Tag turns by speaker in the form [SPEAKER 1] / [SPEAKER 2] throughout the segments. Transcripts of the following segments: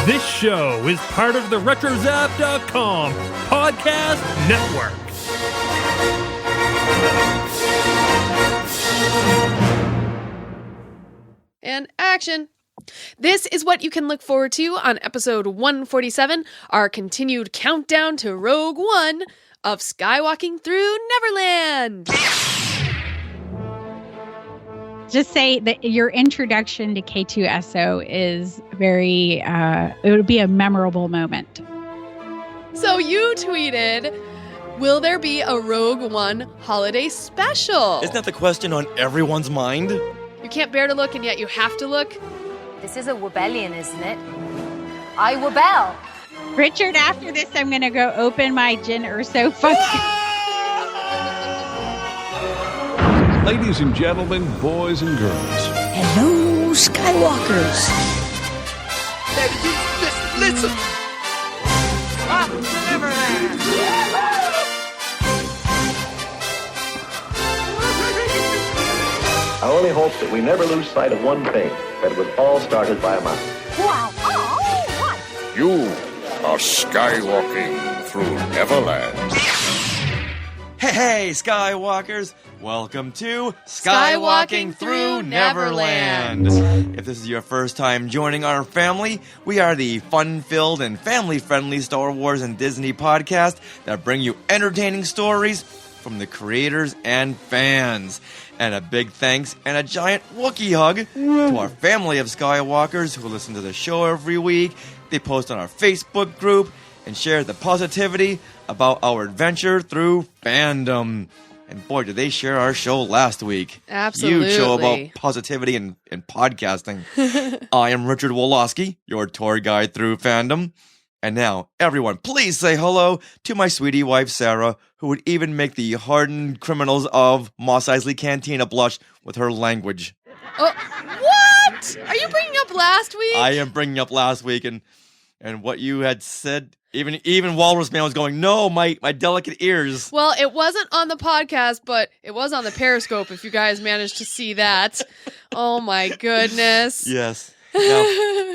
[SPEAKER 1] This show is part of the RetroZap.com podcast network.
[SPEAKER 2] And action. This is what you can look forward to on episode 147, our continued countdown to Rogue One of Skywalking Through Neverland.
[SPEAKER 3] Just say that your introduction to K2SO is very, it would be a memorable moment.
[SPEAKER 2] So you tweeted, will there be a Rogue One holiday special?
[SPEAKER 4] Isn't that the question on everyone's mind?
[SPEAKER 2] You can't bear to look, and yet you have to look.
[SPEAKER 5] This is a rebellion, isn't it? I rebel.
[SPEAKER 3] Richard, after this, I'm going to go open my Jyn Erso fucking...
[SPEAKER 6] Ladies and gentlemen, boys and girls.
[SPEAKER 7] Hello, Skywalkers.
[SPEAKER 8] Listen. Up to Neverland.
[SPEAKER 9] I only hope that we never lose sight of one thing, that it was all started by a mouse.
[SPEAKER 5] Wow. Oh, what?
[SPEAKER 10] You are skywalking through Neverland.
[SPEAKER 4] Hey, Skywalkers! Welcome to Skywalking Through Neverland. If this is your first time joining our family, we are the fun-filled and family-friendly Star Wars and Disney podcast that bring you entertaining stories from the creators and fans. And a big thanks and a giant Wookiee hug to our family of Skywalkers who listen to the show every week. They post on our Facebook group and share the positivity about our adventure through fandom. And boy, did they share our show last week.
[SPEAKER 2] Absolutely.
[SPEAKER 4] Huge show about positivity and podcasting. I am Richard Wolosky, your tour guide through fandom. And now, everyone, please say hello to my sweetie wife, Sarah, who would even make the hardened criminals of Mos Eisley Cantina blush with her language.
[SPEAKER 2] Oh, what? Are you bringing up last week?
[SPEAKER 4] I am bringing up last week, and what you had said, even Walrus Man was going, no, my delicate ears.
[SPEAKER 2] Well, it wasn't on the podcast, but it was on the Periscope, if you guys managed to see that. Oh, my goodness.
[SPEAKER 4] Yes. Now,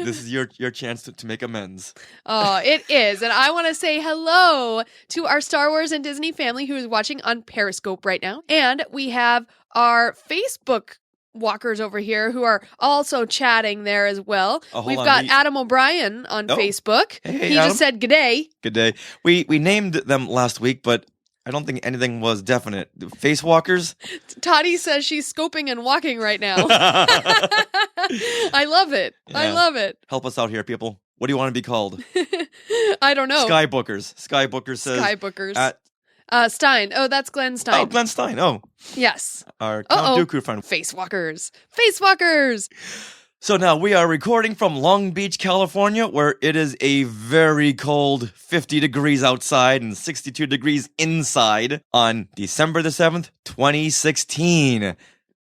[SPEAKER 4] this is your chance to make amends.
[SPEAKER 2] Oh, it is. And I want to say hello to our Star Wars and Disney family who is watching on Periscope right now. And we have our Facebook walkers over here who are also chatting there as well. We've got Adam O'Brien on Facebook.
[SPEAKER 4] Hey,
[SPEAKER 2] he
[SPEAKER 4] Adam.
[SPEAKER 2] just said g'day.
[SPEAKER 4] Good day. We named them last week, but I don't think anything was definite. Face walkers?
[SPEAKER 2] Toddy says she's scoping and walking right now. I love it.
[SPEAKER 4] Yeah.
[SPEAKER 2] I love it.
[SPEAKER 4] Help us out here, people. What do you want to be called?
[SPEAKER 2] I don't know.
[SPEAKER 4] Skybookers. Skybookers says...
[SPEAKER 2] Skybookers. Stein. Oh, that's Glenn Stein.
[SPEAKER 4] Oh, Glenn Stein. Oh.
[SPEAKER 2] Yes.
[SPEAKER 4] Our Count Dooku friend.
[SPEAKER 2] Face walkers. Face walkers.
[SPEAKER 4] So now we are recording from Long Beach, California, where it is a very cold 50 degrees outside and 62 degrees inside on December the 7th, 2016.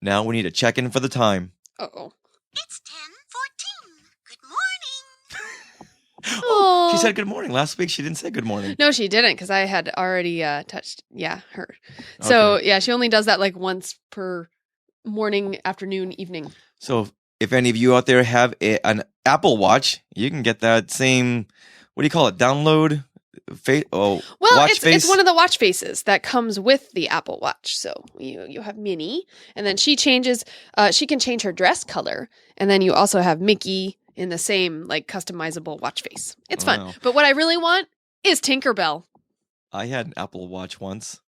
[SPEAKER 4] Now we need to check in for the time.
[SPEAKER 2] Uh-oh.
[SPEAKER 7] It's 10:14. Good morning.
[SPEAKER 4] Oh, she said good morning. Last week she didn't say good morning.
[SPEAKER 2] No, she didn't, because I had already touched, her. So,
[SPEAKER 4] Okay.
[SPEAKER 2] yeah, she only does that like once per morning, afternoon, evening.
[SPEAKER 4] So if any of you out there have an Apple Watch, you can get that same, what do you call it, download?
[SPEAKER 2] Well,
[SPEAKER 4] watch face?
[SPEAKER 2] it's one of the watch faces that comes with the Apple Watch. So you have Minnie, and then she can change her dress color, and then you also have Mickey in the same like customizable watch face. It's fun.
[SPEAKER 4] Wow.
[SPEAKER 2] But what I really want is Tinkerbell.
[SPEAKER 4] I had an Apple Watch once.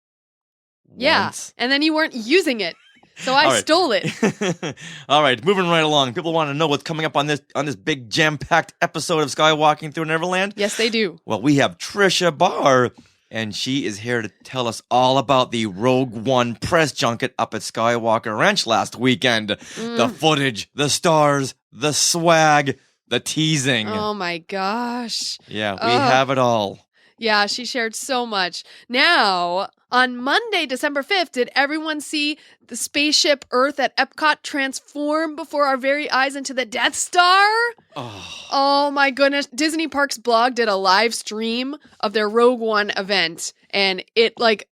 [SPEAKER 2] Yeah, and then you weren't using it. So I stole it.
[SPEAKER 4] All right, moving right along. People want to know what's coming up on this big jam-packed episode of Skywalking Through Neverland.
[SPEAKER 2] Yes, they do.
[SPEAKER 4] Well, we have Tricia Barr, and she is here to tell us all about the Rogue One press junket up at Skywalker Ranch last weekend. The footage, the stars, the swag, the teasing.
[SPEAKER 2] Oh my gosh.
[SPEAKER 4] Yeah, we have it all.
[SPEAKER 2] Yeah, she shared so much. Now, on Monday, December 5th, did everyone see the Spaceship Earth at Epcot transform before our very eyes into the Death Star? Oh my goodness. Disney Parks blog did a live stream of their Rogue One event, and it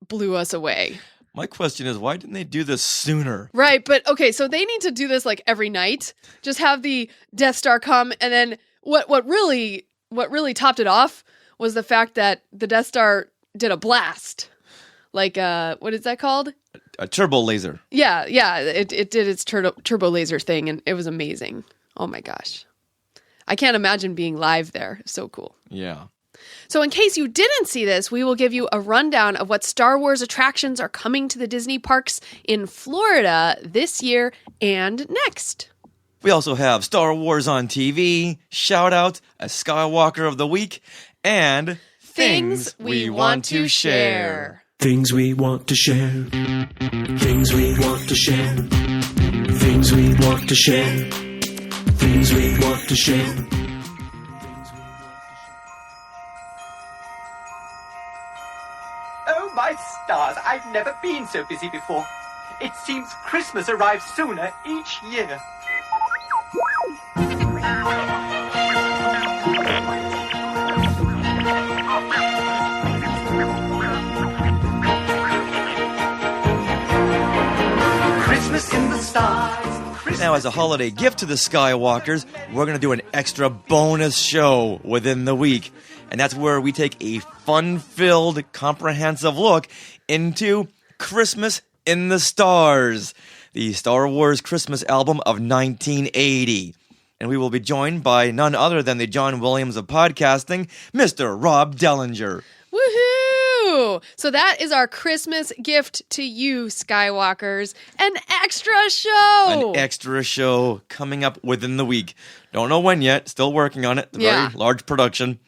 [SPEAKER 2] blew us away.
[SPEAKER 4] My question is, why didn't they do this sooner?
[SPEAKER 2] Right, but okay, so they need to do this every night. Just have the Death Star come, and then what really what really topped it off was the fact that the Death Star did a blast. Like, what is that called?
[SPEAKER 4] A turbo laser.
[SPEAKER 2] Yeah. It did its turbo laser thing, and it was amazing. Oh my gosh. I can't imagine being live there. So cool.
[SPEAKER 4] Yeah.
[SPEAKER 2] So in case you didn't see this, we will give you a rundown of what Star Wars attractions are coming to the Disney parks in Florida this year and next.
[SPEAKER 4] We also have Star Wars on TV, Shout-outs, a Skywalker of the Week, and
[SPEAKER 2] Things we want to share.
[SPEAKER 11] Things we want to share. Things we want to share. Things we want to share. Things we want to share.
[SPEAKER 8] Oh, my stars, I've never been so busy before. It seems Christmas arrives sooner each year. Christmas in the stars. Christmas.
[SPEAKER 4] Now, as a holiday gift to the Skywalkers, we're going to do an extra bonus show within the week. And that's where we take a fun-filled, comprehensive look into Christmas in the Stars, the Star Wars Christmas album of 1980. And we will be joined by none other than the John Williams of podcasting, Mr. Rob Dellinger.
[SPEAKER 2] Woohoo! So that is our Christmas gift to you, Skywalkers. An extra show!
[SPEAKER 4] An extra show coming up within the week. Don't know when yet. Still working on it. It's a very large production.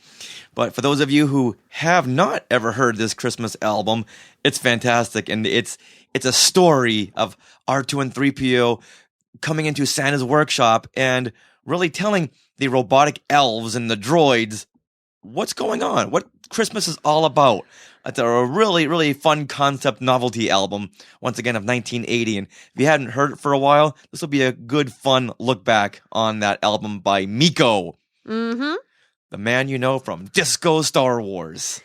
[SPEAKER 4] But for those of you who have not ever heard this Christmas album, it's fantastic. And it's a story of R2 and 3PO coming into Santa's workshop and really telling the robotic elves and the droids what's going on, what Christmas is all about. It's a really, really fun concept novelty album, once again, of 1980. And if you hadn't heard it for a while, this will be a good, fun look back on that album by Miko.
[SPEAKER 2] Mm-hmm.
[SPEAKER 4] The man you know from Disco Star Wars.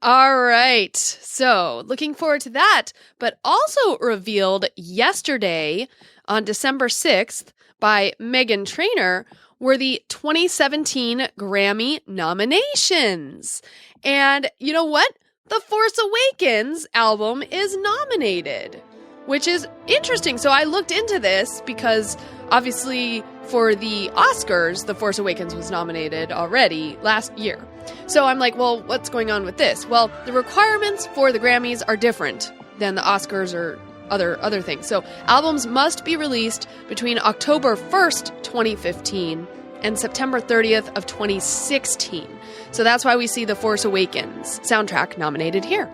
[SPEAKER 2] All right. So looking forward to that, but also revealed yesterday on December 6th by Meghan Trainor were the 2017 Grammy nominations. And you know what? The Force Awakens album is nominated, which is interesting. So I looked into this because obviously for the Oscars, The Force Awakens was nominated already last year. So I'm like, well, what's going on with this? Well, the requirements for the Grammys are different than the Oscars or other things. So albums must be released between October 1st, 2015 and September 30th of 2016. So that's why we see The Force Awakens soundtrack nominated here.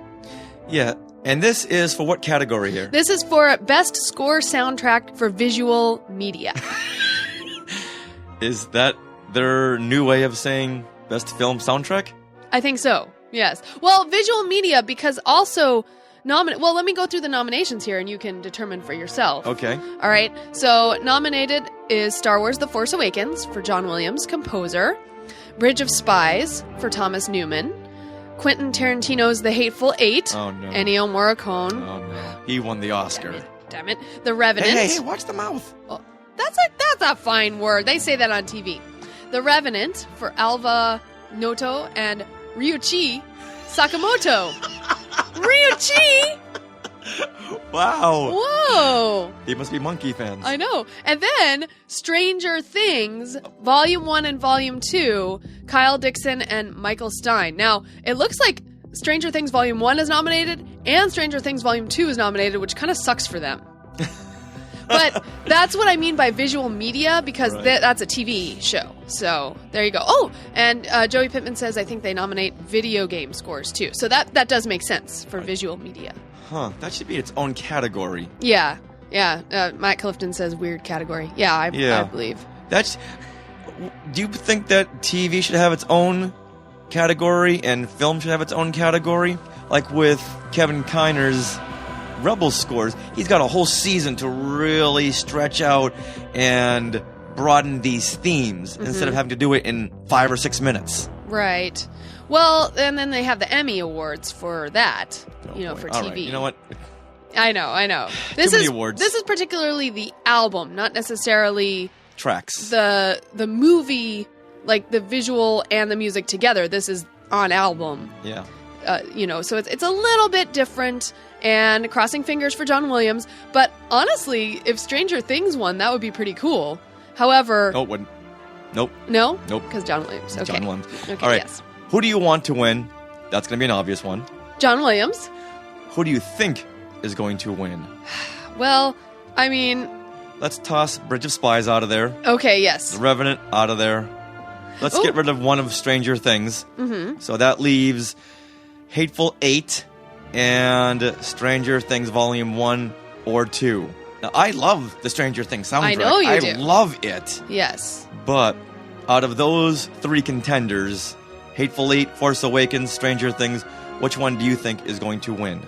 [SPEAKER 4] Yeah, and this is for what category here?
[SPEAKER 2] This is for Best Score Soundtrack for Visual Media.
[SPEAKER 4] Is that their new way of saying Best Film Soundtrack?
[SPEAKER 2] I think so, yes. Well, Visual Media, because also... Well, let me go through the nominations here and you can determine for yourself.
[SPEAKER 4] Okay.
[SPEAKER 2] All right. So nominated is Star Wars The Force Awakens for John Williams, composer. Bridge of Spies for Thomas Newman. Quentin Tarantino's The Hateful Eight.
[SPEAKER 4] Oh, no.
[SPEAKER 2] Ennio Morricone.
[SPEAKER 4] Oh, no. He won the Oscar.
[SPEAKER 2] Damn it. The Revenant.
[SPEAKER 4] Hey, watch the mouth.
[SPEAKER 2] Oh, that's a fine word. They say that on TV. The Revenant for Alva Noto and Ryuichi Sakamoto. Ryuichi!
[SPEAKER 4] Wow.
[SPEAKER 2] Whoa.
[SPEAKER 4] They must be monkey fans.
[SPEAKER 2] I know. And then Stranger Things, Volume 1 and Volume 2, Kyle Dixon and Michael Stein. Now, it looks like Stranger Things Volume 1 is nominated and Stranger Things Volume 2 is nominated, which kind of sucks for them. But that's what I mean by visual media, because that's a TV show. So there you go. Oh, and Joey Pittman says I think they nominate video game scores too. So that does make sense for visual media.
[SPEAKER 4] Huh. That should be its own category.
[SPEAKER 2] Yeah. Matt Clifton says weird category. Yeah, I believe.
[SPEAKER 4] Do you think that TV should have its own category and film should have its own category? Like with Kevin Kiner's Rebel scores, he's got a whole season to really stretch out and broaden these themes instead of having to do it in 5 or 6 minutes.
[SPEAKER 2] Right. Well, and then they have the Emmy Awards for that, for TV.
[SPEAKER 4] All right. You know what?
[SPEAKER 2] I know.
[SPEAKER 4] Too many awards.
[SPEAKER 2] This is particularly the album, not necessarily
[SPEAKER 4] tracks.
[SPEAKER 2] The movie like the visual and the music together. This is on album.
[SPEAKER 4] Yeah.
[SPEAKER 2] So it's a little bit different, and crossing fingers for John Williams. But honestly, if Stranger Things won, that would be pretty cool. However...
[SPEAKER 4] No, it wouldn't. Nope.
[SPEAKER 2] No?
[SPEAKER 4] Nope.
[SPEAKER 2] Because John Williams. Okay.
[SPEAKER 4] John Williams.
[SPEAKER 2] Okay,
[SPEAKER 4] all right.
[SPEAKER 2] yes.
[SPEAKER 4] Who do you want to win? That's going to be an obvious one.
[SPEAKER 2] John Williams.
[SPEAKER 4] Who do you think is going to win?
[SPEAKER 2] Well, I mean...
[SPEAKER 4] Let's toss Bridge of Spies out of there.
[SPEAKER 2] Okay, yes.
[SPEAKER 4] The Revenant out of there. Let's get rid of one of Stranger Things.
[SPEAKER 2] Mm-hmm.
[SPEAKER 4] So that leaves Hateful Eight and Stranger Things Volume 1 or 2. Now, I love the Stranger Things soundtrack.
[SPEAKER 2] I know you do.
[SPEAKER 4] I love it.
[SPEAKER 2] Yes.
[SPEAKER 4] But out of those three contenders, Hateful Eight, Force Awakens, Stranger Things, which one do you think is going to win?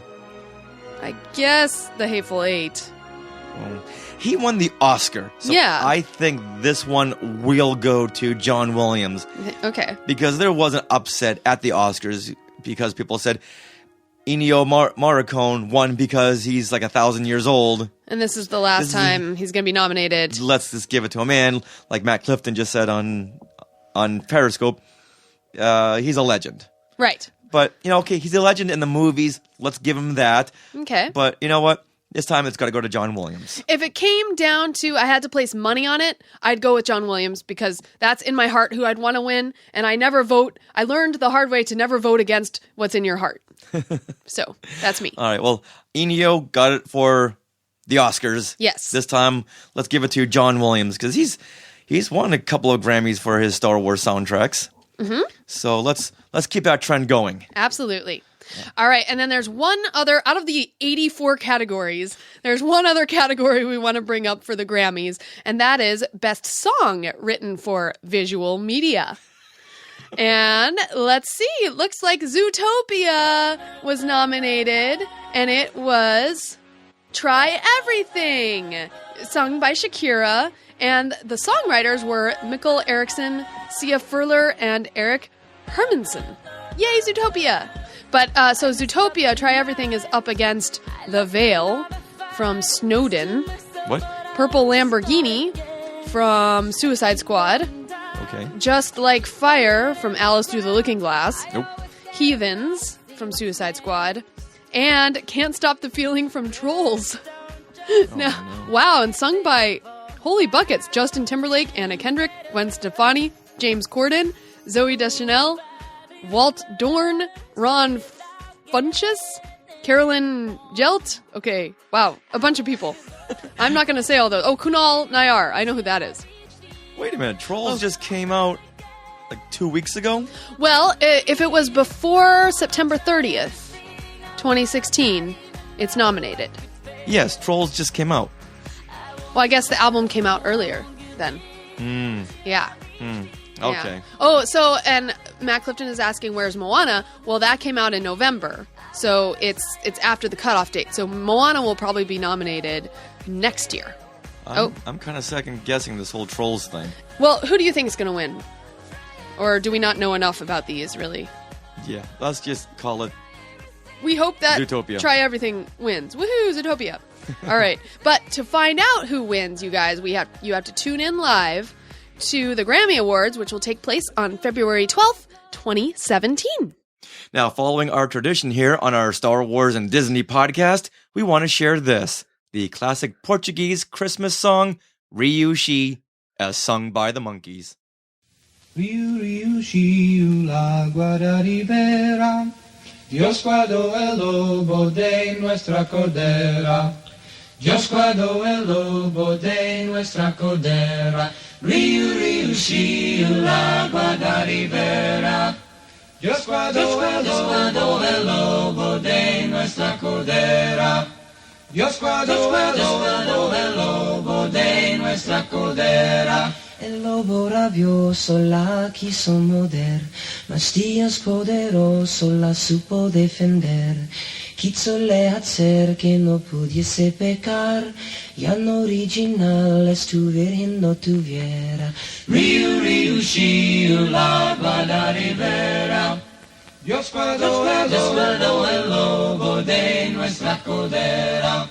[SPEAKER 2] I guess the Hateful Eight.
[SPEAKER 4] Well, he won the Oscar. So
[SPEAKER 2] yeah.
[SPEAKER 4] I think this one will go to John Williams.
[SPEAKER 2] Okay.
[SPEAKER 4] Because there was an upset at the Oscars because people said Ennio Morricone won because he's like 1,000 years old.
[SPEAKER 2] And this is the last time he's going to be nominated.
[SPEAKER 4] Let's just give it to him. And like Matt Clifton just said on Periscope, he's a legend.
[SPEAKER 2] Right.
[SPEAKER 4] But, okay, he's a legend in the movies. Let's give him that.
[SPEAKER 2] Okay.
[SPEAKER 4] But you know what? This time it's got to go to John Williams.
[SPEAKER 2] If it came down to I had to place money on it, I'd go with John Williams because that's in my heart who I'd want to win. And I never vote. I learned the hard way to never vote against what's in your heart. So that's me.
[SPEAKER 4] All right. Well, Ennio got it for the Oscars.
[SPEAKER 2] Yes.
[SPEAKER 4] This time, let's give it to John Williams because he's won a couple of Grammys for his Star Wars soundtracks.
[SPEAKER 2] Mm-hmm.
[SPEAKER 4] So let's keep that trend going.
[SPEAKER 2] Absolutely. All right, and then there's one other, out of the 84 categories, there's one other category we want to bring up for the Grammys, and that is Best Song Written for Visual Media. And let's see, it looks like Zootopia was nominated, and it was Try Everything, sung by Shakira, and the songwriters were Mikkel Eriksson, Sia Furler, and Eric Hermanson. Yay, Zootopia! But, so Zootopia, Try Everything is up against The Veil from Snowden.
[SPEAKER 4] What?
[SPEAKER 2] Purple Lamborghini from Suicide Squad.
[SPEAKER 4] Okay. Just
[SPEAKER 2] Like Fire from Alice Through the Looking Glass.
[SPEAKER 4] Nope.
[SPEAKER 2] Heathens from Suicide Squad. And Can't Stop the Feeling from Trolls. No. Wow, and sung by Holy Buckets, Justin Timberlake, Anna Kendrick, Gwen Stefani, James Corden, Zooey Deschanel, Walt Dorn, Ron Funches, Carolyn Jelt. Okay, wow, a bunch of people. I'm not going to say all those. Oh, Kunal Nayyar. I know who that is.
[SPEAKER 4] Wait a minute. Trolls just came out like 2 weeks ago?
[SPEAKER 2] Well, if it was before September 30th, 2016, it's nominated.
[SPEAKER 4] Yes, Trolls just came out.
[SPEAKER 2] Well, I guess the album came out earlier then. Yeah.
[SPEAKER 4] Okay.
[SPEAKER 2] Yeah. Oh, so, and Matt Clifton is asking, where's Moana? Well, that came out in November. So it's after the cutoff date. So Moana will probably be nominated next year.
[SPEAKER 4] I'm kind of second guessing this whole Trolls thing.
[SPEAKER 2] Well, who do you think is going to win? Or do we not know enough about these, really?
[SPEAKER 4] Yeah, let's just call it
[SPEAKER 2] We hope that
[SPEAKER 4] Zootopia.
[SPEAKER 2] Try Everything wins. Woohoo, Zootopia. All right. But to find out who wins, you guys, you have to tune in live to the Grammy Awards, which will take place on February 12th, 2017.
[SPEAKER 4] Now, following our tradition here on our Star Wars and Disney podcast, we want to share this, the classic Portuguese Christmas song, Riu Chi, as sung by the Monkees.
[SPEAKER 12] Riu, Riu, Chi, la guarda ribera, Dios guardó el lobo de nuestra cordera, Dios guardó el lobo de nuestra cordera, Riu, Riu, Chi, la guarda ribera, Dios guardó el lobo de nuestra cordera, Dios guardó el lobo de nuestra cordera. El lobo rabioso la quiso morder, mas Dios poderoso la supo defender. Quízole hacer que no pudiese pecar, ya no original tu virgen no tuviera. Riu, Riu, Chi, la guarda ribera. Dios guardó el lobo de nuestra cordera.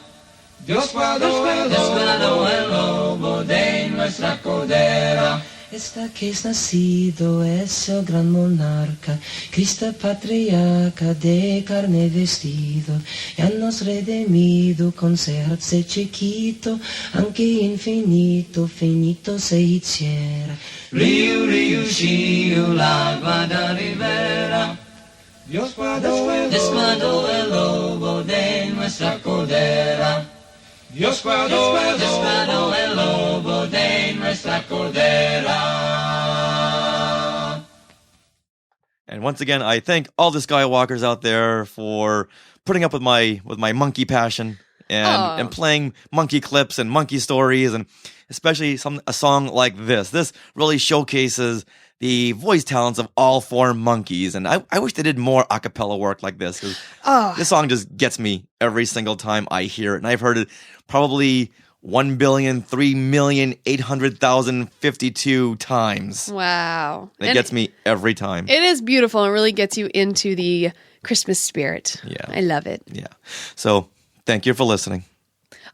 [SPEAKER 12] Dios guardó el lobo de nuestra cordera.
[SPEAKER 13] Esta que es nacido es el gran monarca, Cristo patriarca de carne vestido, ya nos redimido con serse chiquito, aunque infinito, finito se hiciera. Riu Chi la guarda rivera, Dios guardó el lobo de nuestra cordera. Dios guardó el lobo de nuestra cordera.
[SPEAKER 4] And once again, I thank all the Skywalkers out there for putting up with my monkey passion and playing monkey clips and monkey stories, and especially a song like this. This really showcases the voice talents of all four monkeys, and I wish they did more a cappella work like this, because this song just gets me every single time I hear it, and I've heard it probably 1,003,800,052 times.
[SPEAKER 2] Wow.
[SPEAKER 4] It gets me every time.
[SPEAKER 2] It is beautiful and really gets you into the Christmas spirit.
[SPEAKER 4] Yeah.
[SPEAKER 2] I love it.
[SPEAKER 4] Yeah. So, thank you for listening.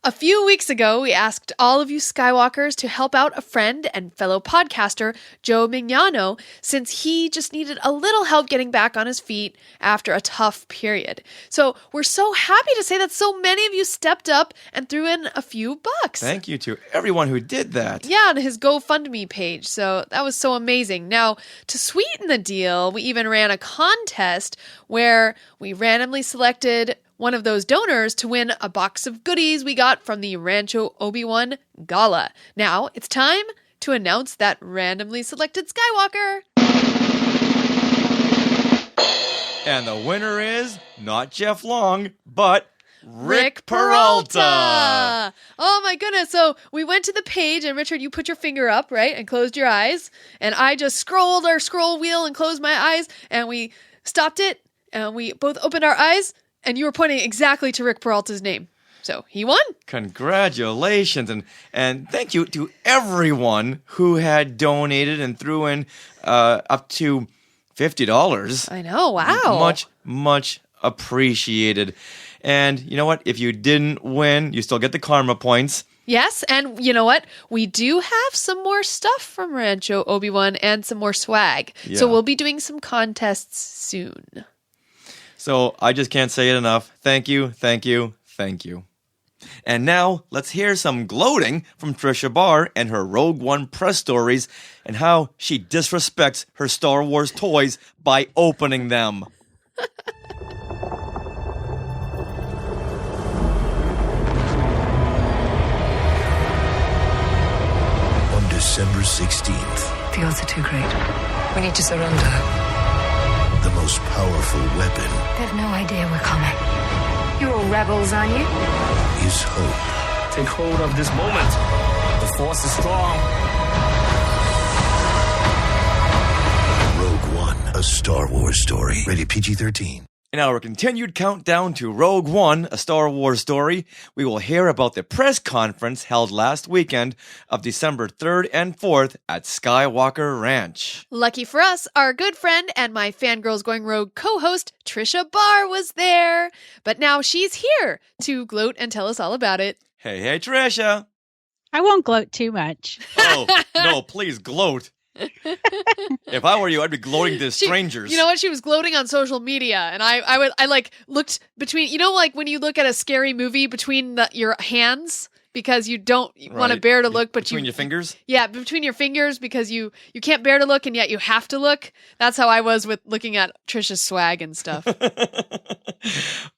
[SPEAKER 2] A few weeks ago, we asked all of you Skywalkers to help out a friend and fellow podcaster, Joe Mignano, since he just needed a little help getting back on his feet after a tough period. So we're so happy to say that so many of you stepped up and threw in a few bucks.
[SPEAKER 4] Thank you to everyone who did that.
[SPEAKER 2] Yeah, on his GoFundMe page. So that was so amazing. Now, to sweeten the deal, we even ran a contest where we randomly selected one of those donors to win a box of goodies we got from the Rancho Obi-Wan Gala. Now, it's time to announce that randomly selected Skywalker.
[SPEAKER 4] And the winner is not Jeff Long, but Rick Peralta.
[SPEAKER 2] Oh my goodness. So we went to the page, and Richard, you put your finger up, right? And closed your eyes. And I just scrolled our scroll wheel and closed my eyes, and we stopped it, and we both opened our eyes. And you were pointing exactly to Rick Peralta's name. So he won.
[SPEAKER 4] Congratulations. And thank you to everyone who had donated and threw in up to $50.
[SPEAKER 2] I know. Wow.
[SPEAKER 4] Much, much appreciated. And you know what? If you didn't win, you still get the karma points.
[SPEAKER 2] Yes, and you know what? We do have some more stuff from Rancho Obi-Wan and some more swag. Yeah. So we'll be doing some contests soon.
[SPEAKER 4] So I just can't say it enough. Thank you, thank you, thank you. And now let's hear some gloating from Tricia Barr and her Rogue One press stories and how she disrespects her Star Wars toys by opening them.
[SPEAKER 11] On December 16th.
[SPEAKER 14] The odds are too great. We need to surrender.
[SPEAKER 11] The most powerful weapon.
[SPEAKER 14] They've no idea we're coming. You're all rebels, aren't you?
[SPEAKER 11] Is hope.
[SPEAKER 15] Take hold of this moment. The Force is strong.
[SPEAKER 11] Rogue One, a Star Wars story. Rated PG-13.
[SPEAKER 4] In our continued countdown to Rogue One, a Star Wars story, we will hear about the press conference held last weekend of December 3rd and 4th at Skywalker Ranch.
[SPEAKER 2] Lucky for us, our good friend and my Fangirls Going Rogue co-host, Tricia Barr, was there. But now she's here to gloat and tell us all about it.
[SPEAKER 4] Hey, Tricia.
[SPEAKER 3] I won't gloat too much.
[SPEAKER 4] Oh, no, please gloat. If I were you, I'd be gloating to strangers.
[SPEAKER 2] You know what? She was gloating on social media, and I looked between. You know, like when you look at a scary movie between your hands because you don't want to bear to look, but
[SPEAKER 4] between your fingers.
[SPEAKER 2] Yeah, between your fingers because you can't bear to look, and yet you have to look. That's how I was with looking at Tricia's swag and stuff.
[SPEAKER 4] But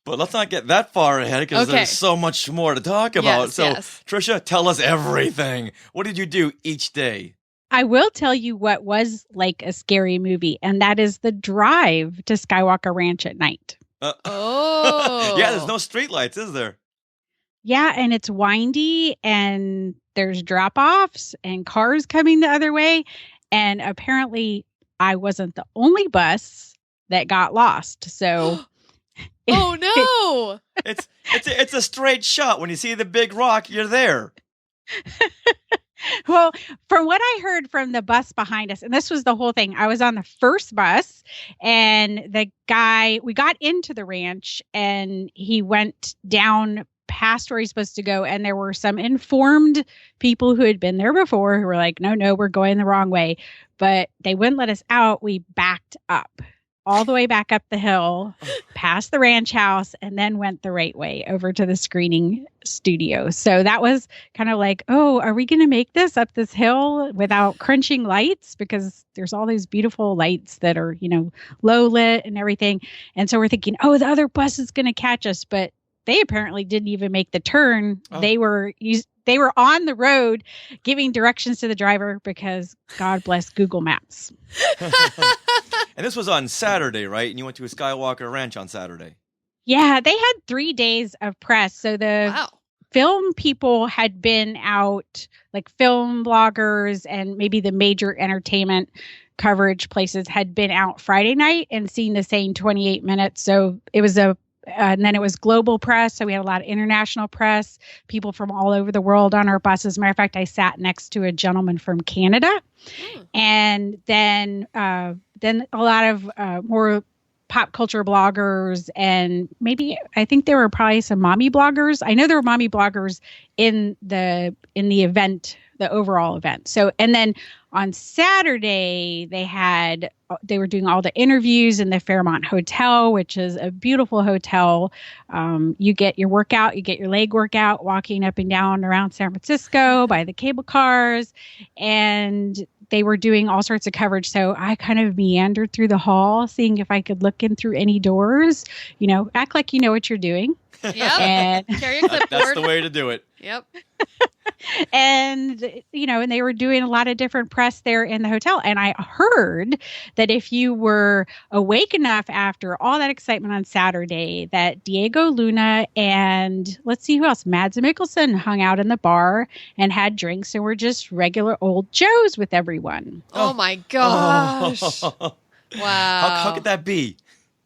[SPEAKER 4] let's not get that far ahead because there's so much more to talk about.
[SPEAKER 2] Yes.
[SPEAKER 4] Tricia, tell us everything. What did you do each day?
[SPEAKER 3] I will tell you what was like a scary movie, and that is the drive to Skywalker Ranch at night.
[SPEAKER 2] Oh.
[SPEAKER 4] Yeah, there's no streetlights, is there?
[SPEAKER 3] Yeah, and it's windy, and there's drop-offs and cars coming the other way, and apparently I wasn't the only bus that got lost, so...
[SPEAKER 2] Oh, no!
[SPEAKER 4] It's a straight shot. When you see the big rock, you're there.
[SPEAKER 3] Well, from what I heard from the bus behind us, and this was the whole thing, I was on the first bus, and we got into the ranch, and he went down past where you're supposed to go. And there were some informed people who had been there before who were like, no, we're going the wrong way. But they wouldn't let us out. We backed up all the way back up the hill, past the ranch house, and then went the right way over to the screening studio. So that was kind of like, oh, are we going to make this up this hill without crunching lights? Because there's all these beautiful lights that are, low lit and everything. And so we're thinking, oh, the other bus is going to catch us. But they apparently didn't even make the turn. Oh. They were on the road giving directions to the driver because God bless Google Maps.
[SPEAKER 4] And this was on Saturday, right? And you went to a Skywalker Ranch on Saturday.
[SPEAKER 3] Yeah, they had 3 days of press. So the film people had been out, like film bloggers and maybe the major entertainment coverage places had been out Friday night and seen the same 28 minutes. So it was and then it was global press. So we had a lot of international press, people from all over the world on our buses. As a matter of fact, I sat next to a gentleman from Canada. And then a lot of more pop culture bloggers, and maybe I think there were probably some mommy bloggers. I know there were mommy bloggers in the event, the overall event. So, and then on Saturday they were doing all the interviews in the Fairmont Hotel, which is a beautiful hotel. You get your workout, you get your leg workout, walking up and down around San Francisco by the cable cars, and they were doing all sorts of coverage. So I kind of meandered through the hall, seeing if I could look in through any doors, act like you know what you're doing.
[SPEAKER 2] Yep. And carry a clipboard.
[SPEAKER 4] That's the way to do it.
[SPEAKER 2] Yep.
[SPEAKER 3] And, and they were doing a lot of different press there in the hotel. And I heard that if you were awake enough after all that excitement on Saturday, that Diego Luna and let's see who else, Mads Mikkelsen hung out in the bar and had drinks and were just regular old Joes with everyone.
[SPEAKER 2] Oh my gosh. Wow.
[SPEAKER 4] How could that be?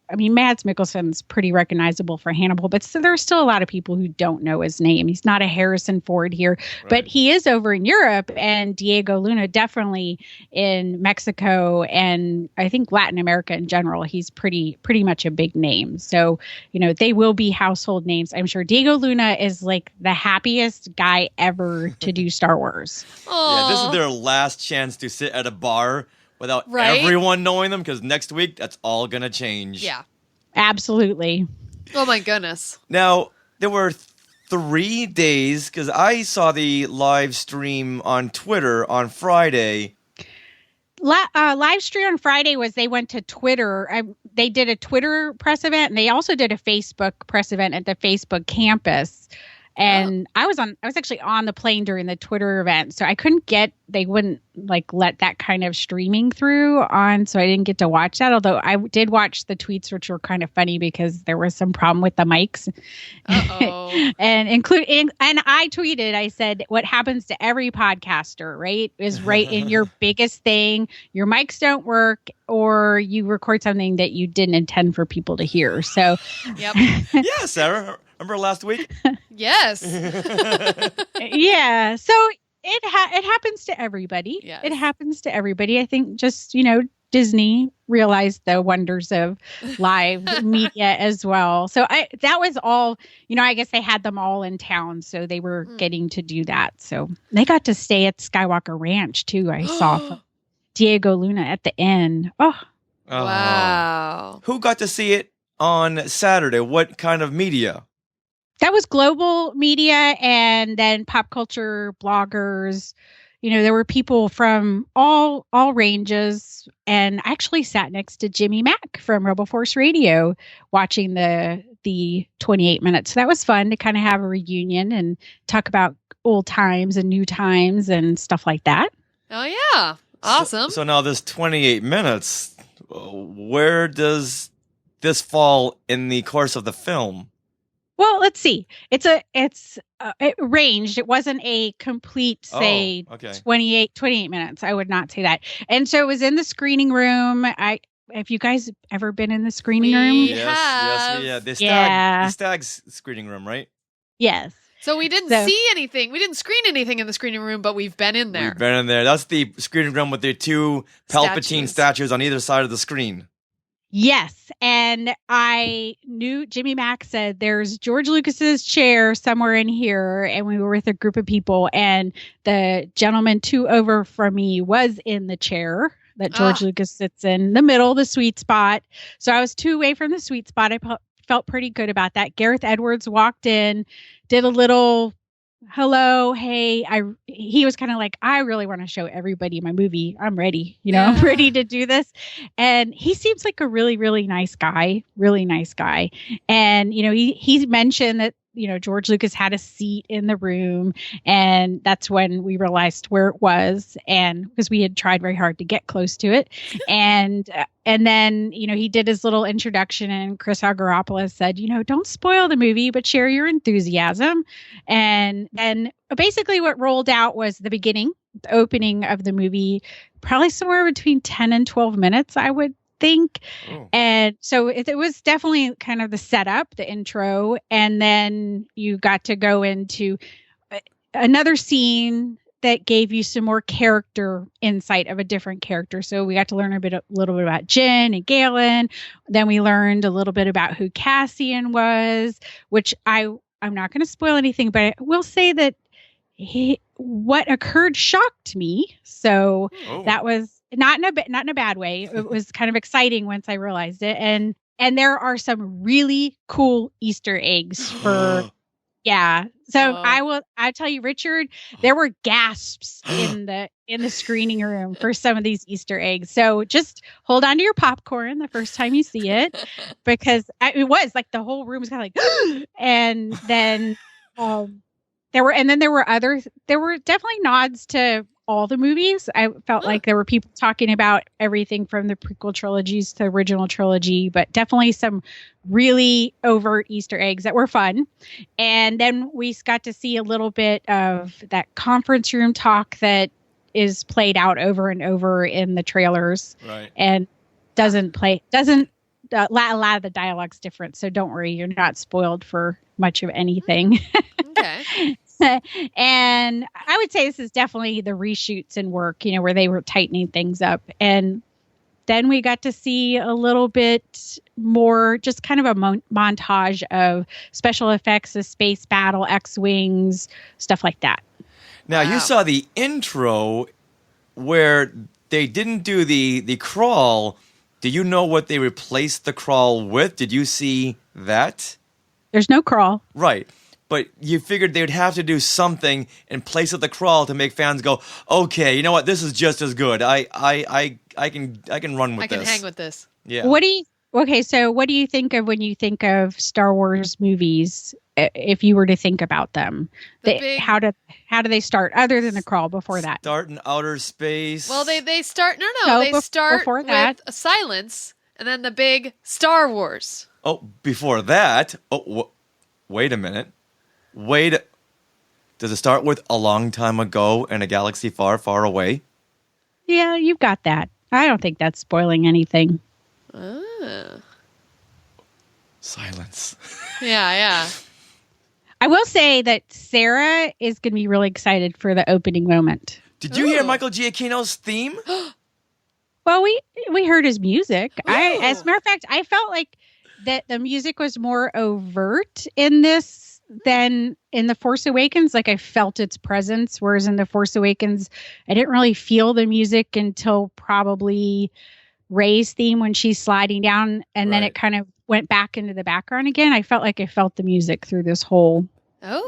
[SPEAKER 3] I mean, Mads Mikkelsen's pretty recognizable for Hannibal, but there's still a lot of people who don't know his name. He's not a Harrison Ford here, but he is over in Europe, and Diego Luna definitely in Mexico and I think Latin America in general. He's pretty much a big name. So, they will be household names. I'm sure Diego Luna is like the happiest guy ever to do Star Wars.
[SPEAKER 4] Yeah, this is their last chance to sit at a bar without everyone knowing them, because next week, that's all going to change.
[SPEAKER 2] Yeah.
[SPEAKER 3] Absolutely.
[SPEAKER 2] Oh, my goodness.
[SPEAKER 4] Now, there were 3 days, because I saw the live stream on Twitter on Friday.
[SPEAKER 3] Live stream on Friday was they went to Twitter. They did a Twitter press event, and they also did a Facebook press event at the Facebook campus. And I was actually on the plane during the Twitter event, so they wouldn't let that kind of streaming through on, so I didn't get to watch that. Although I did watch the tweets, which were kind of funny because there was some problem with the mics. and I tweeted, I said, what happens to every podcaster, right, is right in your biggest thing. Your mics don't work, or you record something that you didn't intend for people to hear. So,
[SPEAKER 2] yep.
[SPEAKER 4] Yeah, Sarah. Remember last week?
[SPEAKER 2] Yes.
[SPEAKER 3] Yeah. So it happens to everybody.
[SPEAKER 2] Yes.
[SPEAKER 3] It happens to everybody. I think just, Disney realized the wonders of live media as well. So that was all, I guess they had them all in town, so they were getting to do that. So they got to stay at Skywalker Ranch too. I saw Diego Luna at the end. Oh.
[SPEAKER 2] Wow.
[SPEAKER 4] Who got to see it on Saturday? What kind of media?
[SPEAKER 3] That was global media, and then pop culture bloggers. There were people from all ranges, and I actually sat next to Jimmy Mack from RoboForce Radio watching the 28 minutes. So that was fun to kind of have a reunion and talk about old times and new times and stuff like that.
[SPEAKER 2] Oh, yeah. Awesome.
[SPEAKER 4] So now this 28 minutes, where does this fall in the course of the film?
[SPEAKER 3] Well, let's see. It ranged. It wasn't a complete, 28 minutes. I would not say that. And so it was in the screening room. Have you guys ever been in the screening room?
[SPEAKER 4] Yes. The Stag's screening room, right?
[SPEAKER 3] Yes.
[SPEAKER 2] So we didn't see anything. We didn't screen anything in the screening room, but we've been in there.
[SPEAKER 4] That's the screening room with the 2 Palpatine statues on either side of the screen.
[SPEAKER 3] Yes. And I knew Jimmy Mack said there's George Lucas's chair somewhere in here. And we were with a group of people, and the gentleman 2 over from me was in the chair that George Lucas sits in the middle, the sweet spot. So I was 2 away from the sweet spot. I felt pretty good about that. Gareth Edwards walked in, did a little hello, hey. He was kind of like, I really want to show everybody my movie. I'm ready. I'm ready to do this. And he seems like a really, really nice guy. And, he mentioned that, George Lucas had a seat in the room, and that's when we realized where it was, and because we had tried very hard to get close to it. And then, he did his little introduction, and Chris Agaropoulos said, don't spoil the movie, but share your enthusiasm. And then basically what rolled out was the beginning, the opening of the movie, probably somewhere between 10 and 12 minutes, I would think. And so it was definitely kind of the setup, the intro, and then you got to go into another scene that gave you some more character insight of a different character. So we got to learn a little bit about Jyn and Galen. Then we learned a little bit about who Cassian was, which I'm not going to spoil anything, but I will say that what occurred shocked me. So that was not in a bad way. It was kind of exciting once I realized it. And there are some really cool Easter eggs for, yeah. So I tell you, Richard, there were gasps in the screening room for some of these Easter eggs. So just hold on to your popcorn the first time you see it, because it was like the whole room was kind of like, and then there were definitely nods to all the movies. I felt like there were people talking about everything from the prequel trilogies to the original trilogy, but definitely some really overt Easter eggs that were fun. And then we got to see a little bit of that conference room talk that is played out over and over in the trailers, right? And a lot of the dialogue's different, so don't worry, you're not spoiled for much of anything.
[SPEAKER 2] Okay.
[SPEAKER 3] And I would say this is definitely the reshoots and work, where they were tightening things up. And then we got to see a little bit more, just kind of a montage of special effects, a space battle, X-Wings, stuff like that.
[SPEAKER 4] Now, you saw the intro where they didn't do the crawl. Do you know what they replaced the crawl with? Did you see that?
[SPEAKER 3] There's no crawl.
[SPEAKER 4] Right. But you figured they would have to do something in place of the crawl to make fans go, okay, you know what? This is just as good. I can run with this.
[SPEAKER 2] I can hang with this.
[SPEAKER 4] Yeah.
[SPEAKER 3] So what do you think of when you think of Star Wars movies? If you were to think about them, how do they start other than the crawl before that?
[SPEAKER 4] Start in outer space.
[SPEAKER 2] Well, they start they start with a silence, and then the big Star Wars.
[SPEAKER 4] Oh, before that. Wait a minute. Does it start with a long time ago in a galaxy far, far away?
[SPEAKER 3] Yeah, you've got that. I don't think that's spoiling anything.
[SPEAKER 4] Silence.
[SPEAKER 2] Yeah.
[SPEAKER 3] I will say that Sarah is going to be really excited for the opening moment.
[SPEAKER 4] Did you hear Michael Giacchino's theme?
[SPEAKER 3] Well, we heard his music. As a matter of fact, I felt like that the music was more overt in this than in The Force Awakens. Like I felt its presence, whereas in The Force Awakens, I didn't really feel the music until probably Rey's theme when she's sliding down, and then it kind of went back into the background again. I felt like I felt the music through this whole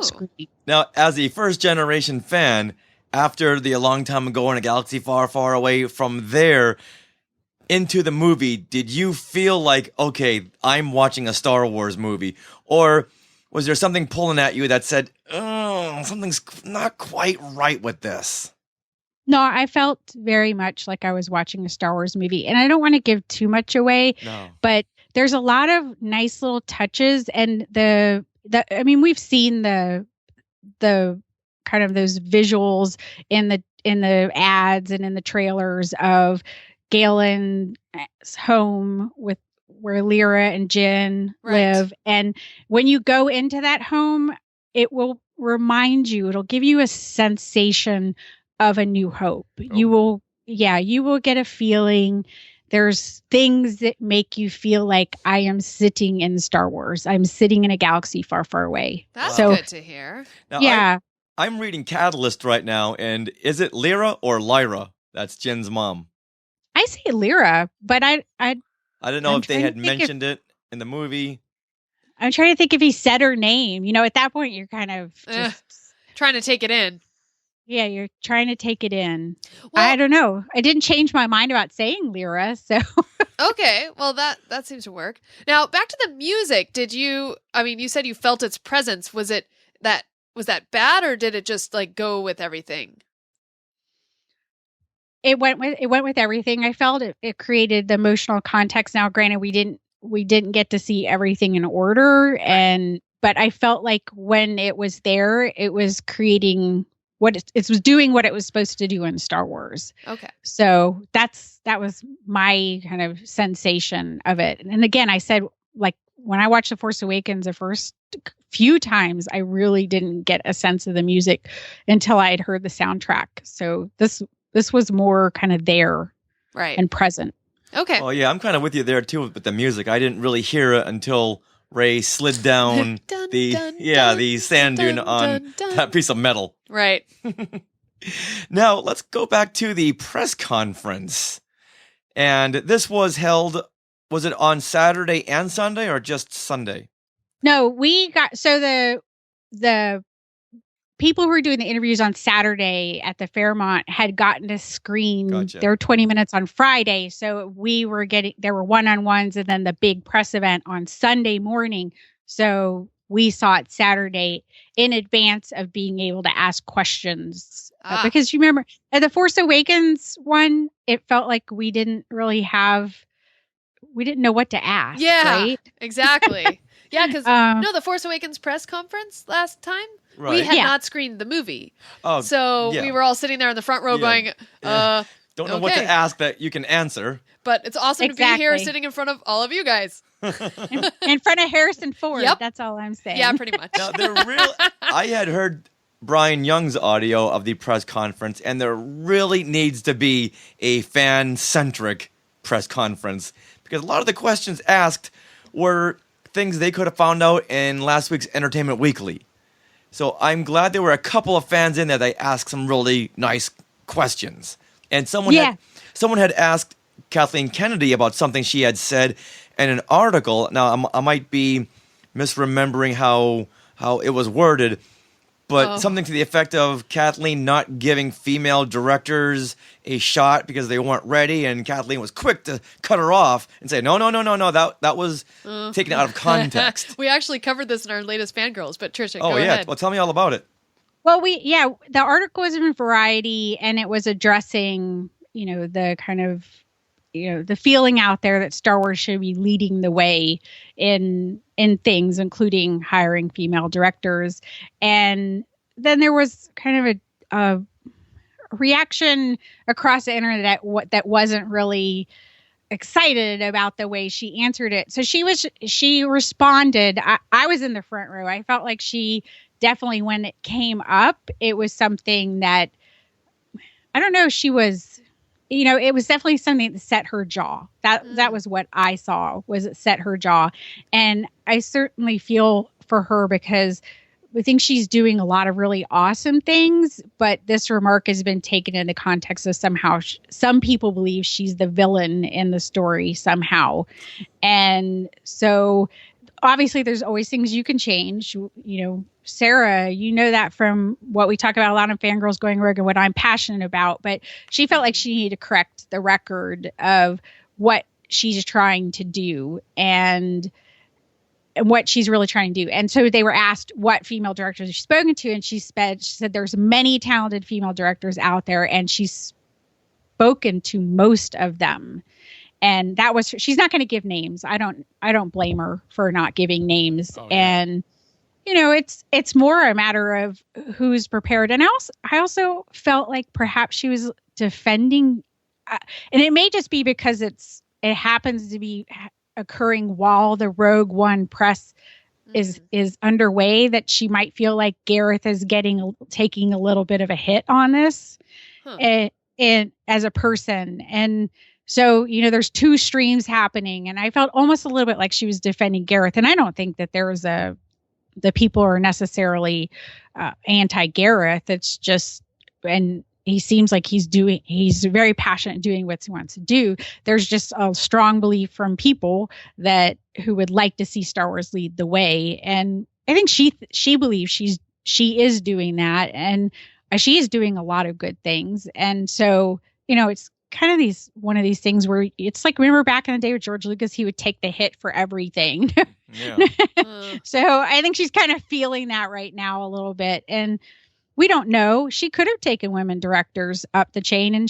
[SPEAKER 3] screen.
[SPEAKER 4] Now, as a first-generation fan, after the A Long Time Ago in a Galaxy Far, Far Away, from there into the movie, did you feel like, okay, I'm watching a Star Wars movie? Or was there something pulling at you that said, oh, something's not quite right with this?
[SPEAKER 3] No, I felt very much like I was watching a Star Wars movie. And I don't want to give too much away, but there's a lot of nice little touches. And we've seen the kind of those visuals in the ads and in the trailers of Galen's home with where Lyra and Jyn live. And when you go into that home, it will remind you, it'll give you a sensation of A New Hope. You will get a feeling there's things that make you feel like I am sitting in Star Wars. I'm sitting in a galaxy far, far away.
[SPEAKER 2] That's good to hear.
[SPEAKER 4] Now,
[SPEAKER 3] yeah.
[SPEAKER 4] I'm reading Catalyst right now, and is it Lyra or Lyra? That's Jen's mom.
[SPEAKER 3] I say Lyra, but I
[SPEAKER 4] don't know if they had mentioned it in the movie.
[SPEAKER 3] I'm trying to think if he said her name. At that point, you're kind of just
[SPEAKER 2] trying to take it in.
[SPEAKER 3] Yeah, you're trying to take it in. Well, I don't know. I didn't change my mind about saying Lyra, so.
[SPEAKER 2] Okay, well, that seems to work. Now, back to the music. You said you felt its presence. Was that bad, or did it just go with everything?
[SPEAKER 3] It went with everything. I felt it created the emotional context. Now, granted, we didn't get to see everything in order, but I felt like when it was there, it was creating it was doing what it was supposed to do in Star Wars.
[SPEAKER 2] Okay.
[SPEAKER 3] So that was my kind of sensation of it. And again, I said, when I watched The Force Awakens the first few times, I really didn't get a sense of the music until I had heard the soundtrack. So this was more kind of there,
[SPEAKER 2] right,
[SPEAKER 3] and present.
[SPEAKER 2] Okay.
[SPEAKER 4] Oh yeah, I'm kind of with you there too with the music. I didn't really hear it until Rey slid down the sand dune on that piece of metal.
[SPEAKER 2] Right.
[SPEAKER 4] Now let's go back to the press conference. And this was held. Was it on Saturday and Sunday, or just Sunday?
[SPEAKER 3] No, the people who were doing the interviews on Saturday at the Fairmont had gotten to screen their 20 minutes on Friday. So there were one-on-ones and then the big press event on Sunday morning. So we saw it Saturday in advance of being able to ask questions. Because you remember at the Force Awakens one, it felt like we didn't know what to ask.
[SPEAKER 2] Yeah,
[SPEAKER 3] right?
[SPEAKER 2] Exactly. Yeah, because the Force Awakens press conference last time, we had not screened the movie.
[SPEAKER 4] Oh,
[SPEAKER 2] so we were all sitting there in the front row going,
[SPEAKER 4] don't know what to ask that you can answer.
[SPEAKER 2] But it's awesome to be here sitting in front of all of you guys.
[SPEAKER 3] In front of Harrison Ford. Yep. That's all I'm saying.
[SPEAKER 2] Yeah, pretty much.
[SPEAKER 4] Now, I had heard Brian Young's audio of the press conference, and there really needs to be a fan-centric press conference, because a lot of the questions asked were things they could have found out in last week's Entertainment Weekly. So I'm glad there were a couple of fans in there that asked some really nice questions. And someone had asked Kathleen Kennedy about something she had said in an article. Now, I might be misremembering how it was worded, but something to the effect of Kathleen not giving female directors a shot because they weren't ready, and Kathleen was quick to cut her off and say, no, that was taken out of context.
[SPEAKER 2] We actually covered this in our latest Fangirls, but Tricia, go
[SPEAKER 4] ahead.
[SPEAKER 2] ahead.
[SPEAKER 4] Well, tell me all about it.
[SPEAKER 3] Well, the article was in Variety, and it was addressing, the kind of, the feeling out there that Star Wars should be leading the way in things, including hiring female directors. And then there was kind of a reaction across the internet that wasn't really excited about the way she answered it. So she responded. I was in the front row. I felt like she definitely, when it came up, it was something that, I don't know, she was, it was definitely something that set her jaw. That was what I saw, was it set her jaw. And I certainly feel for her, because I think she's doing a lot of really awesome things, but this remark has been taken in the context of somehow some people believe she's the villain in the story somehow. And so obviously there's always things you can change. Sarah, that from what we talk about a lot on Fangirls Going Rogue and what I'm passionate about, but she felt like she needed to correct the record of what she's trying to do and what she's really trying to do. And so they were asked what female directors she's spoken to, and she said there's many talented female directors out there, and she's spoken to most of them. And she's not going to give names. I don't blame her for not giving names. Oh, yeah. And it's more a matter of who's prepared. And I also felt like perhaps she was defending, and it may just be because it happens to be occurring while the Rogue One press is underway, that she might feel like Gareth is taking a little bit of a hit on this, and as a person. And So, there's two streams happening, and I felt almost a little bit like she was defending Gareth. And I don't think that the people are necessarily anti-Gareth. It's just, and he seems like he's very passionate doing what he wants to do. There's just a strong belief from people who would like to see Star Wars lead the way. And I think she believes she is doing that, and she is doing a lot of good things. And so, it's kind of one of these things where it's like, remember back in the day with George Lucas, he would take the hit for everything.
[SPEAKER 4] Yeah.
[SPEAKER 3] So I think she's kind of feeling that right now a little bit. And we don't know. She could have taken women directors up the chain, and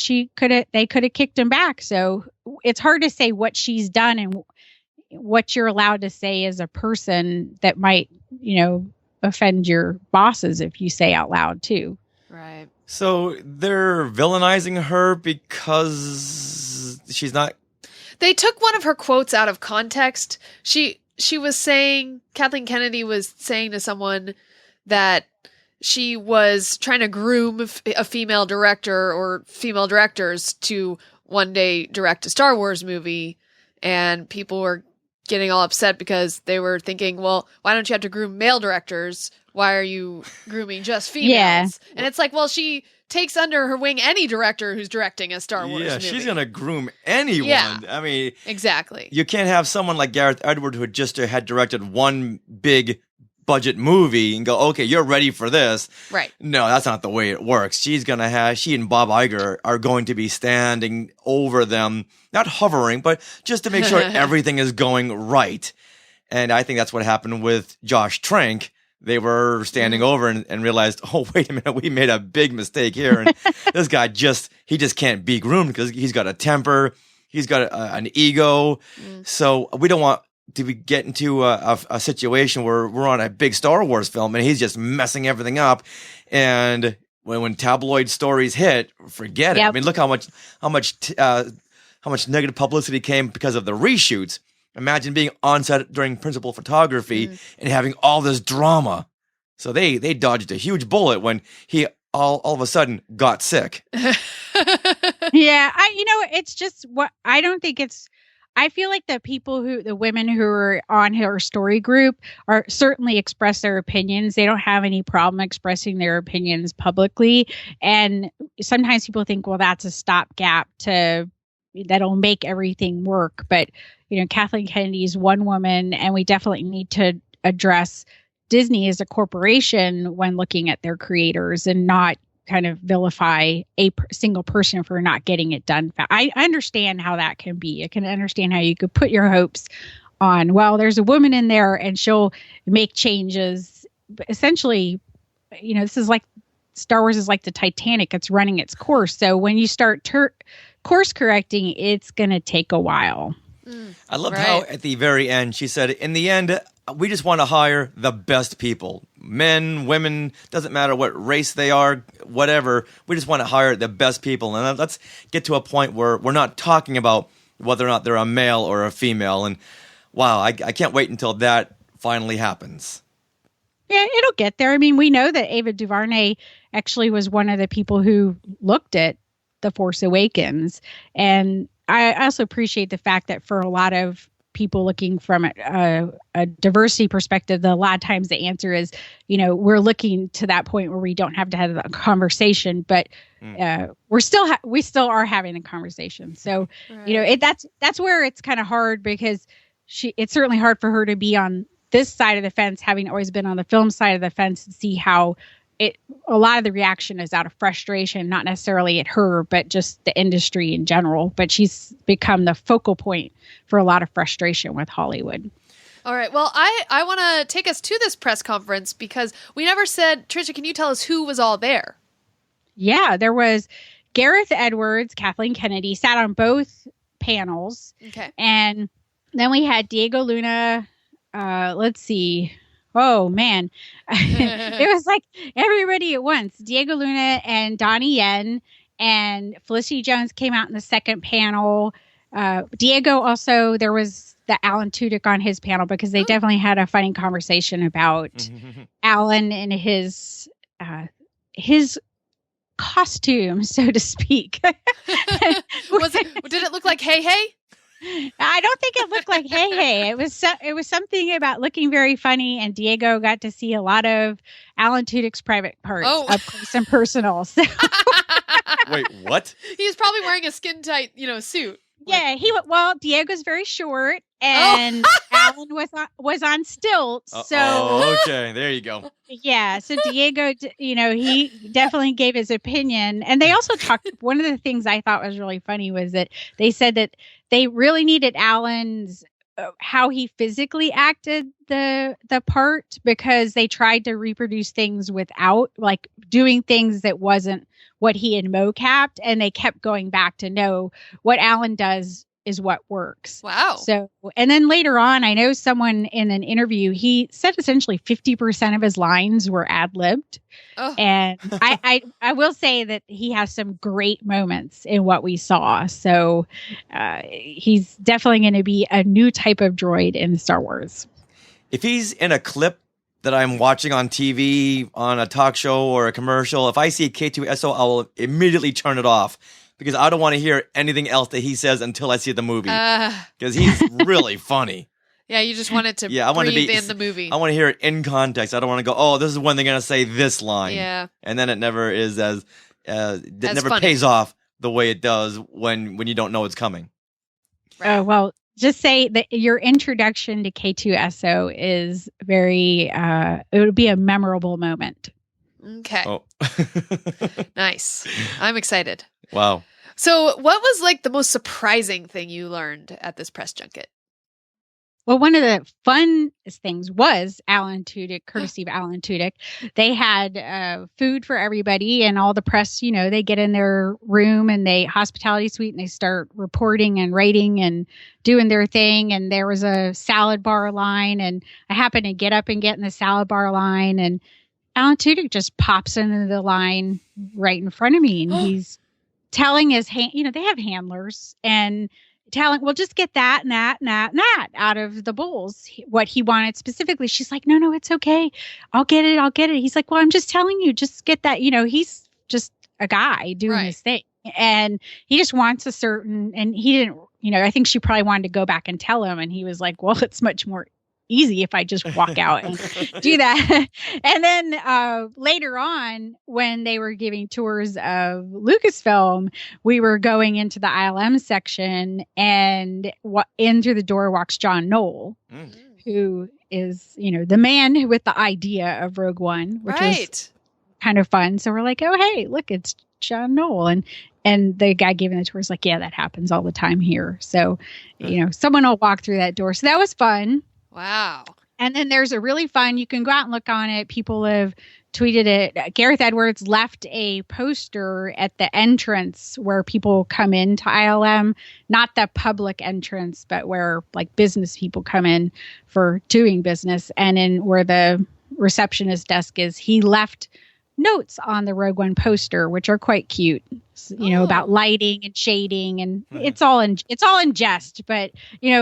[SPEAKER 3] they could have kicked them back. So it's hard to say what she's done and what you're allowed to say as a person that might, offend your bosses if you say out loud too.
[SPEAKER 2] Right.
[SPEAKER 4] So they're villainizing her because she's not.
[SPEAKER 2] They took one of her quotes out of context. She was saying, Kathleen Kennedy was saying to someone that she was trying to groom a female director or female directors to one day direct a Star Wars movie, and people were getting all upset because they were thinking, well, why don't you have to groom male directors? Why are you grooming just females?
[SPEAKER 3] Yeah.
[SPEAKER 2] And it's like, well, she takes under her wing any director who's directing a Star Wars movie.
[SPEAKER 4] She's going to groom anyone.
[SPEAKER 2] Yeah.
[SPEAKER 4] I mean,
[SPEAKER 2] exactly.
[SPEAKER 4] You can't have someone like Gareth Edwards who just had directed one big budget movie and go, okay, you're ready for this.
[SPEAKER 2] Right.
[SPEAKER 4] No, that's not the way it works. She and Bob Iger are going to be standing over them, not hovering, but just to make sure everything is going right. And I think that's what happened with Josh Trank. They were standing over and realized, oh, wait a minute, we made a big mistake here. And this guy he just can't be groomed because he's got a temper. He's got an ego. So we don't want to get into a situation where we're on a big Star Wars film and he's just messing everything up. And when tabloid stories hit, forget it. I mean, look how much negative publicity came because of the reshoots. Imagine being on set during principal photography and having all this drama. So they dodged a huge bullet when he all of a sudden got sick.
[SPEAKER 3] Yeah, it's just I feel like the women who are on her story group are certainly express their opinions. They don't have any problem expressing their opinions publicly. And sometimes people think, well, that's a stopgap that'll make everything work. But, Kathleen Kennedy is one woman, and we definitely need to address Disney as a corporation when looking at their creators and not kind of vilify a single person for not getting it done. I understand how that can be. I can understand how you could put your hopes on, well, there's a woman in there and she'll make changes. But essentially, this is like Star Wars is like the Titanic. It's running its course. So when you start course correcting, it's going to take a while.
[SPEAKER 4] I loved how at the very end she said, in the end, we just want to hire the best people. Men, women, doesn't matter what race they are, whatever. We just want to hire the best people. And let's get to a point where we're not talking about whether or not they're a male or a female. And wow, I can't wait until that finally happens.
[SPEAKER 3] Yeah, it'll get there. I mean, we know that Ava DuVernay actually was one of the people who looked at The Force Awakens. And I also appreciate the fact that for a lot of people looking from a diversity perspective, a lot of times the answer is, we're looking to that point where we don't have to have a conversation, but we still are having a conversation. So, that's where it's kind of hard because it's certainly hard for her to be on this side of the fence, having always been on the film side of the fence, and see how a lot of the reaction is out of frustration, not necessarily at her, but just the industry in general. But she's become the focal point for a lot of frustration with Hollywood.
[SPEAKER 2] All right. Well, I want to take us to this press conference because we never said, Tricia, can you tell us who was all there?
[SPEAKER 3] Yeah, there was Gareth Edwards, Kathleen Kennedy, sat on both panels.
[SPEAKER 2] Okay.
[SPEAKER 3] And then we had Diego Luna. Let's see. Oh, man. It was like everybody at once. Diego Luna and Donnie Yen and Felicity Jones came out in the second panel. Diego also, there was the Alan Tudyk on his panel because they definitely had a funny conversation about Alan and his costume, so to speak.
[SPEAKER 2] Did it look like Hey Hey?
[SPEAKER 3] I don't think it looked like Hey Hey. It was something about looking very funny, and Diego got to see a lot of Alan Tudyk's private parts up close and personal. So.
[SPEAKER 4] Wait, what?
[SPEAKER 2] He's probably wearing a skin tight, suit.
[SPEAKER 3] Yeah, Diego's very short, and Alan was on stilts. So
[SPEAKER 4] okay, there you go.
[SPEAKER 3] Yeah, so Diego, he definitely gave his opinion, and they also talked. One of the things I thought was really funny was that they said that they really needed Alan's how he physically acted the part, because they tried to reproduce things without, like, doing things that wasn't what he had mocapped, and they kept going back to know what Alan does is what works.
[SPEAKER 2] Wow.
[SPEAKER 3] So, and then later on, I know someone in an interview, he said essentially 50% of his lines were ad-libbed. Oh. And I will say that he has some great moments in what we saw. So he's definitely going to be a new type of droid in Star Wars.
[SPEAKER 4] If he's in a clip that I'm watching on TV, on a talk show or a commercial, if I see K2SO, I will immediately turn it off, because I don't want to hear anything else that he says until I see the movie. Because he's really funny.
[SPEAKER 2] Yeah, you just want it to breathe in the movie.
[SPEAKER 4] I want to hear it in context. I don't want to go, oh, this is when they're going to say this line.
[SPEAKER 2] Yeah.
[SPEAKER 4] And then it never is as never
[SPEAKER 2] funny.
[SPEAKER 4] pays off the way it does when you don't know it's coming.
[SPEAKER 3] Right. Well, just say that your introduction to K2SO is very, it would be a memorable moment.
[SPEAKER 2] Okay.
[SPEAKER 4] Oh.
[SPEAKER 2] Nice. I'm excited.
[SPEAKER 4] Wow.
[SPEAKER 2] So what was like the most surprising thing you learned at this press junket?
[SPEAKER 3] Well, one of the fun things was Alan Tudyk, courtesy of Alan Tudyk. They had food for everybody, and all the press, they get in their room and hospitality suite, and they start reporting and rating and doing their thing. And there was a salad bar line, and I happened to get up and get in the salad bar line, and Alan Tudyk just pops into the line right in front of me, and he's telling his they have handlers, and telling, well, just get that and that and that and that out of the bowls, what he wanted specifically. She's like, no, it's okay. I'll get it. He's like, well, I'm just telling you, just get that. He's just a guy doing his thing. And he just wants a certain, and he didn't, I think she probably wanted to go back and tell him. And he was like, well, it's much more easy if I just walk out and do that. And then later on, when they were giving tours of Lucasfilm, we were going into the ILM section, and in through the door walks John Knoll, who is, the man with the idea of Rogue One, which is kind of fun. So we're like, oh, hey, look, it's John Knoll. And the guy giving the tour is like, yeah, that happens all the time here. So, someone will walk through that door. So that was fun.
[SPEAKER 2] Wow.
[SPEAKER 3] And then there's a really fun, you can go out and look on it. People have tweeted it. Gareth Edwards left a poster at the entrance where people come into ILM, not the public entrance, but where like business people come in for doing business. And in where the receptionist desk is, he left notes on the Rogue One poster, which are quite cute, about lighting and shading, and it's all in jest, but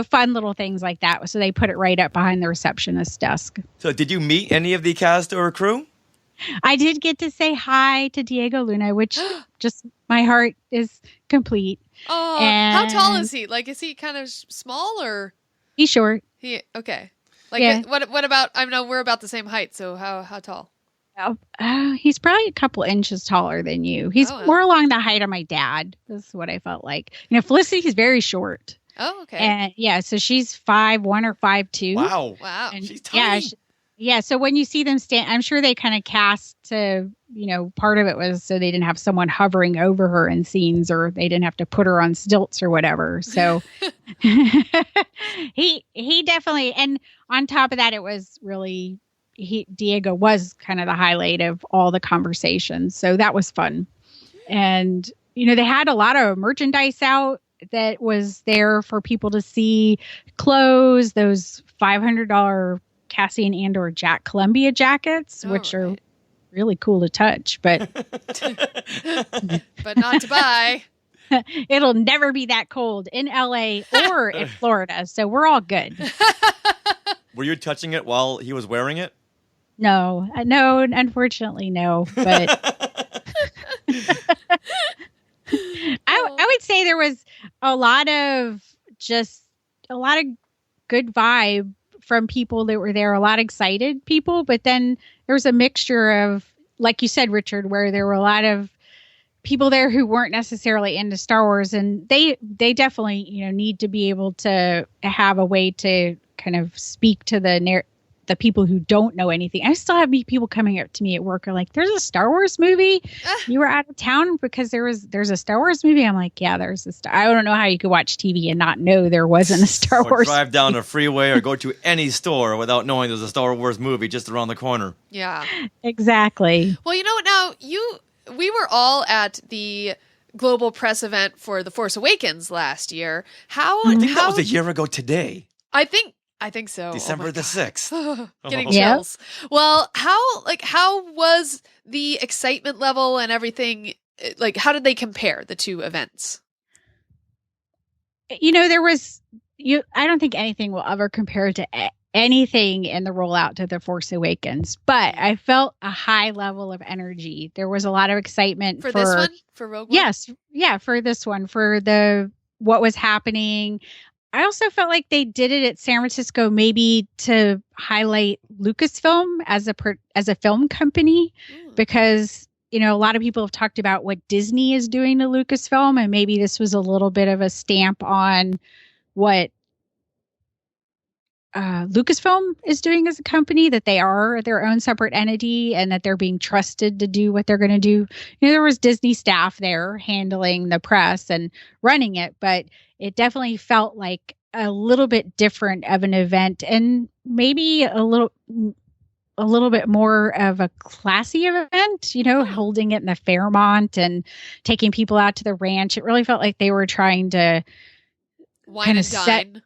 [SPEAKER 3] fun little things like that. So they put it right up behind the receptionist desk.
[SPEAKER 4] So did you meet any of the cast or crew?
[SPEAKER 3] I did get to say hi to Diego Luna, which just my heart is complete.
[SPEAKER 2] Oh, how tall is he? Like, is he kind of small or?
[SPEAKER 3] He's short.
[SPEAKER 2] Okay. Like, what about? I know we're about the same height, so how tall?
[SPEAKER 3] He's probably a couple inches taller than you. He's more along the height of my dad. That's what I felt like. Felicity's very short.
[SPEAKER 2] Oh, okay.
[SPEAKER 3] And so she's 5'1" or 5'2".
[SPEAKER 4] Wow.
[SPEAKER 3] And
[SPEAKER 4] she's tiny.
[SPEAKER 3] Yeah. So when you see them stand, I'm sure they kind of cast to, part of it was so they didn't have someone hovering over her in scenes, or they didn't have to put her on stilts or whatever. So he definitely, and on top of that, it was really, Diego was kind of the highlight of all the conversations. So that was fun. And, they had a lot of merchandise out that was there for people to see. Clothes, those $500 Cassian Andor Jack Columbia jackets, which are really cool to touch, but
[SPEAKER 2] but not to buy.
[SPEAKER 3] It'll never be that cold in LA or in Florida. So we're all good.
[SPEAKER 4] Were you touching it while he was wearing it?
[SPEAKER 3] No, unfortunately, no. But would say there was a lot of good vibe from people that were there, a lot of excited people, but then there was a mixture of, like you said, Richard, where there were a lot of people there who weren't necessarily into Star Wars, and they definitely, need to be able to have a way to kind of speak to the people who don't know anything. I still have people coming up to me at work are like, "There's a Star Wars movie. You were out of town because there's a Star Wars movie." I'm like, "Yeah, there's a Star." I don't know how you could watch TV and not know there wasn't a Star Wars.
[SPEAKER 4] Drive down a freeway or go to any store without knowing there's a Star Wars movie just around the corner.
[SPEAKER 2] Yeah,
[SPEAKER 3] exactly.
[SPEAKER 2] Well, you know what? Now we were all at the global press event for The Force Awakens last year.
[SPEAKER 4] I think that was a year ago today.
[SPEAKER 2] I think so.
[SPEAKER 4] December the 6th.
[SPEAKER 2] Getting chills. Well, how was the excitement level and everything? Like, how did they compare the two events?
[SPEAKER 3] There was I don't think anything will ever compare to anything in the rollout to The Force Awakens, but I felt a high level of energy. There was a lot of excitement
[SPEAKER 2] for this one, for Rogue One.
[SPEAKER 3] Yes, yeah, for this one, for what was happening. I also felt like they did it at San Francisco, maybe to highlight Lucasfilm as a film company, because a lot of people have talked about what Disney is doing to Lucasfilm, and maybe this was a little bit of a stamp on what Lucasfilm is doing as a company, that they are their own separate entity and that they're being trusted to do what they're going to do. There was Disney staff there handling the press and running it, but it definitely felt like a little bit different of an event, and maybe a little bit more of a classy event, holding it in the Fairmont and taking people out to the ranch. It really felt like they were trying to
[SPEAKER 2] wine and dine.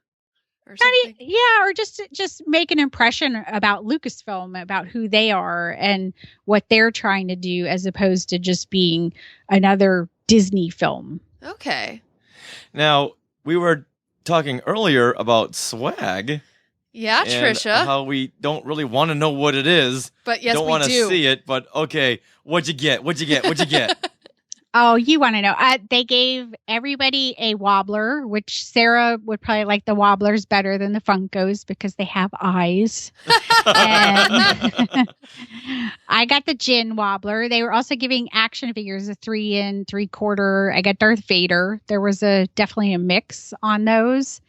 [SPEAKER 2] Or something.
[SPEAKER 3] Or just make an impression about Lucasfilm, about who they are and what they're trying to do, as opposed to just being another Disney film.
[SPEAKER 2] Okay.
[SPEAKER 4] Now, we were talking earlier about swag.
[SPEAKER 2] Yeah,
[SPEAKER 4] and
[SPEAKER 2] Tricia.
[SPEAKER 4] How we don't really want to know what it is.
[SPEAKER 2] But yes,
[SPEAKER 4] don't
[SPEAKER 2] we
[SPEAKER 4] want to
[SPEAKER 2] do.
[SPEAKER 4] see it, but okay, what'd you get?
[SPEAKER 3] Oh, you want to know? They gave everybody a wobbler, which Sarah would probably like the wobblers better than the Funkos because they have eyes. And I got the Jin wobbler. They were also giving action figures, a 3 3/4. I got Darth Vader. There was definitely a mix on those.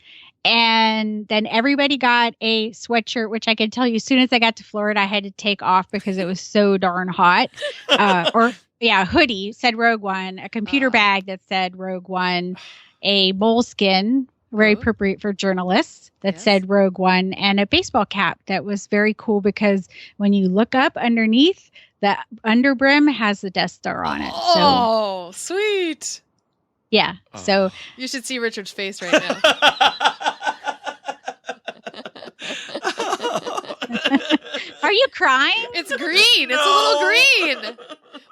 [SPEAKER 3] And then everybody got a sweatshirt, which I can tell you, as soon as I got to Florida, I had to take off because it was so darn hot. Hoodie said Rogue One, a computer bag that said Rogue One, a moleskin, very appropriate for journalists, that said Rogue One, and a baseball cap that was very cool because when you look up underneath, the underbrim has the Death Star on it.
[SPEAKER 2] Oh, sweet.
[SPEAKER 3] Yeah. So
[SPEAKER 2] you should see Richard's face right now.
[SPEAKER 3] Are you crying?
[SPEAKER 2] It's green. It's a little green.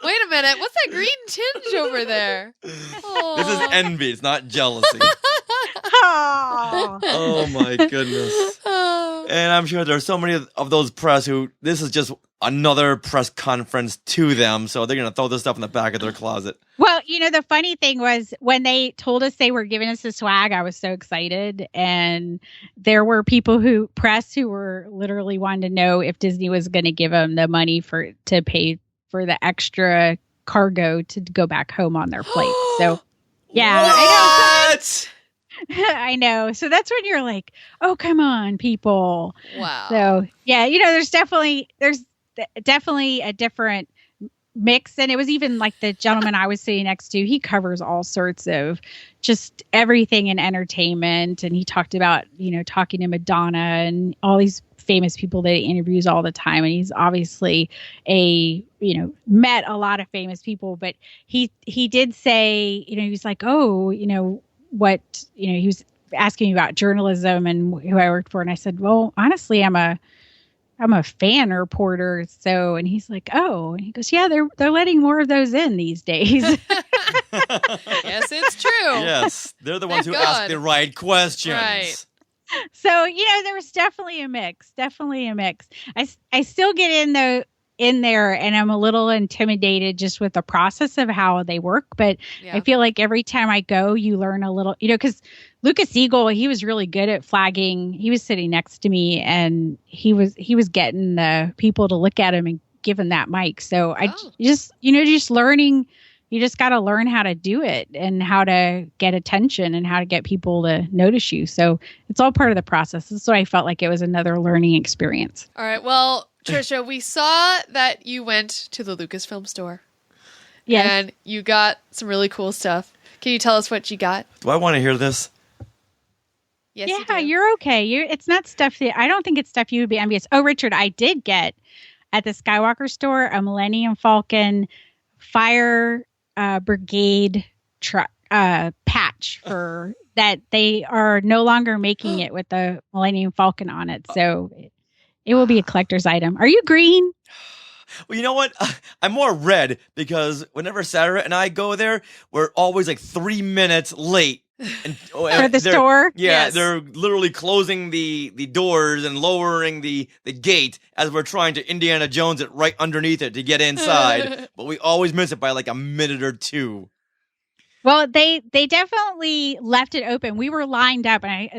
[SPEAKER 2] Wait a minute. What's that green tinge over there? Aww.
[SPEAKER 4] This is envy. It's not jealousy.
[SPEAKER 3] Oh.
[SPEAKER 4] Oh my goodness. And I'm sure there are so many of those press who this is just another press conference to them, so they're going to throw this stuff in the back of their closet.
[SPEAKER 3] Well, the funny thing was when they told us they were giving us the swag, I was so excited. And there were people who were literally wanting to know if Disney was going to give them the money to pay for the extra cargo to go back home on their flight. So, yeah.
[SPEAKER 4] What?
[SPEAKER 3] I know. So that's when you're like, oh, come on, people.
[SPEAKER 2] Wow.
[SPEAKER 3] So, yeah, there's definitely a different mix. And it was even like the gentleman I was sitting next to, he covers all sorts of just everything in entertainment. And he talked about, talking to Madonna and all these famous people that he interviews all the time. And he's obviously met a lot of famous people, but he did say, he was like, oh, what, he was asking me about journalism and who I worked for. And I said, well, honestly, I'm a fan reporter. So, and he's like, oh, and he goes, yeah, they're letting more of those in these days.
[SPEAKER 2] Yes, it's true.
[SPEAKER 4] Yes. They're the ones who ask the right questions.
[SPEAKER 2] Right.
[SPEAKER 3] So, there was definitely a mix. I still get in though. in there and I'm a little intimidated just with the process of how they work. But I feel like every time I go, you learn a little, because Lucas Eagle, he was really good at flagging. He was sitting next to me and he was getting the people to look at him and give him that mic. So I just learning, you just got to learn how to do it and how to get attention and how to get people to notice you. So it's all part of the process. So I felt like it was another learning experience.
[SPEAKER 2] All right. Well, Tricia, we saw that you went to the Lucasfilm store.
[SPEAKER 3] Yes.
[SPEAKER 2] And you got some really cool stuff. Can you tell us what you got?
[SPEAKER 4] Do I want to hear this?
[SPEAKER 2] Yes,
[SPEAKER 3] yeah, you're okay. It's not stuff that I don't think it's stuff you would be envious. Oh, Richard, I did get at the Skywalker store a Millennium Falcon Fire Brigade patch for that. They are no longer making it with the Millennium Falcon on it, so it will be a collector's item. Are you green?
[SPEAKER 4] Well, you know what? I'm more red because whenever Sarah and I go there, we're always like 3 minutes late.
[SPEAKER 3] For the store?
[SPEAKER 4] Yeah, they're literally closing the doors and lowering the gate as we're trying to Indiana Jones it right underneath it to get inside. But we always miss it by like a minute or two.
[SPEAKER 3] Well, they definitely left it open. We were lined up, and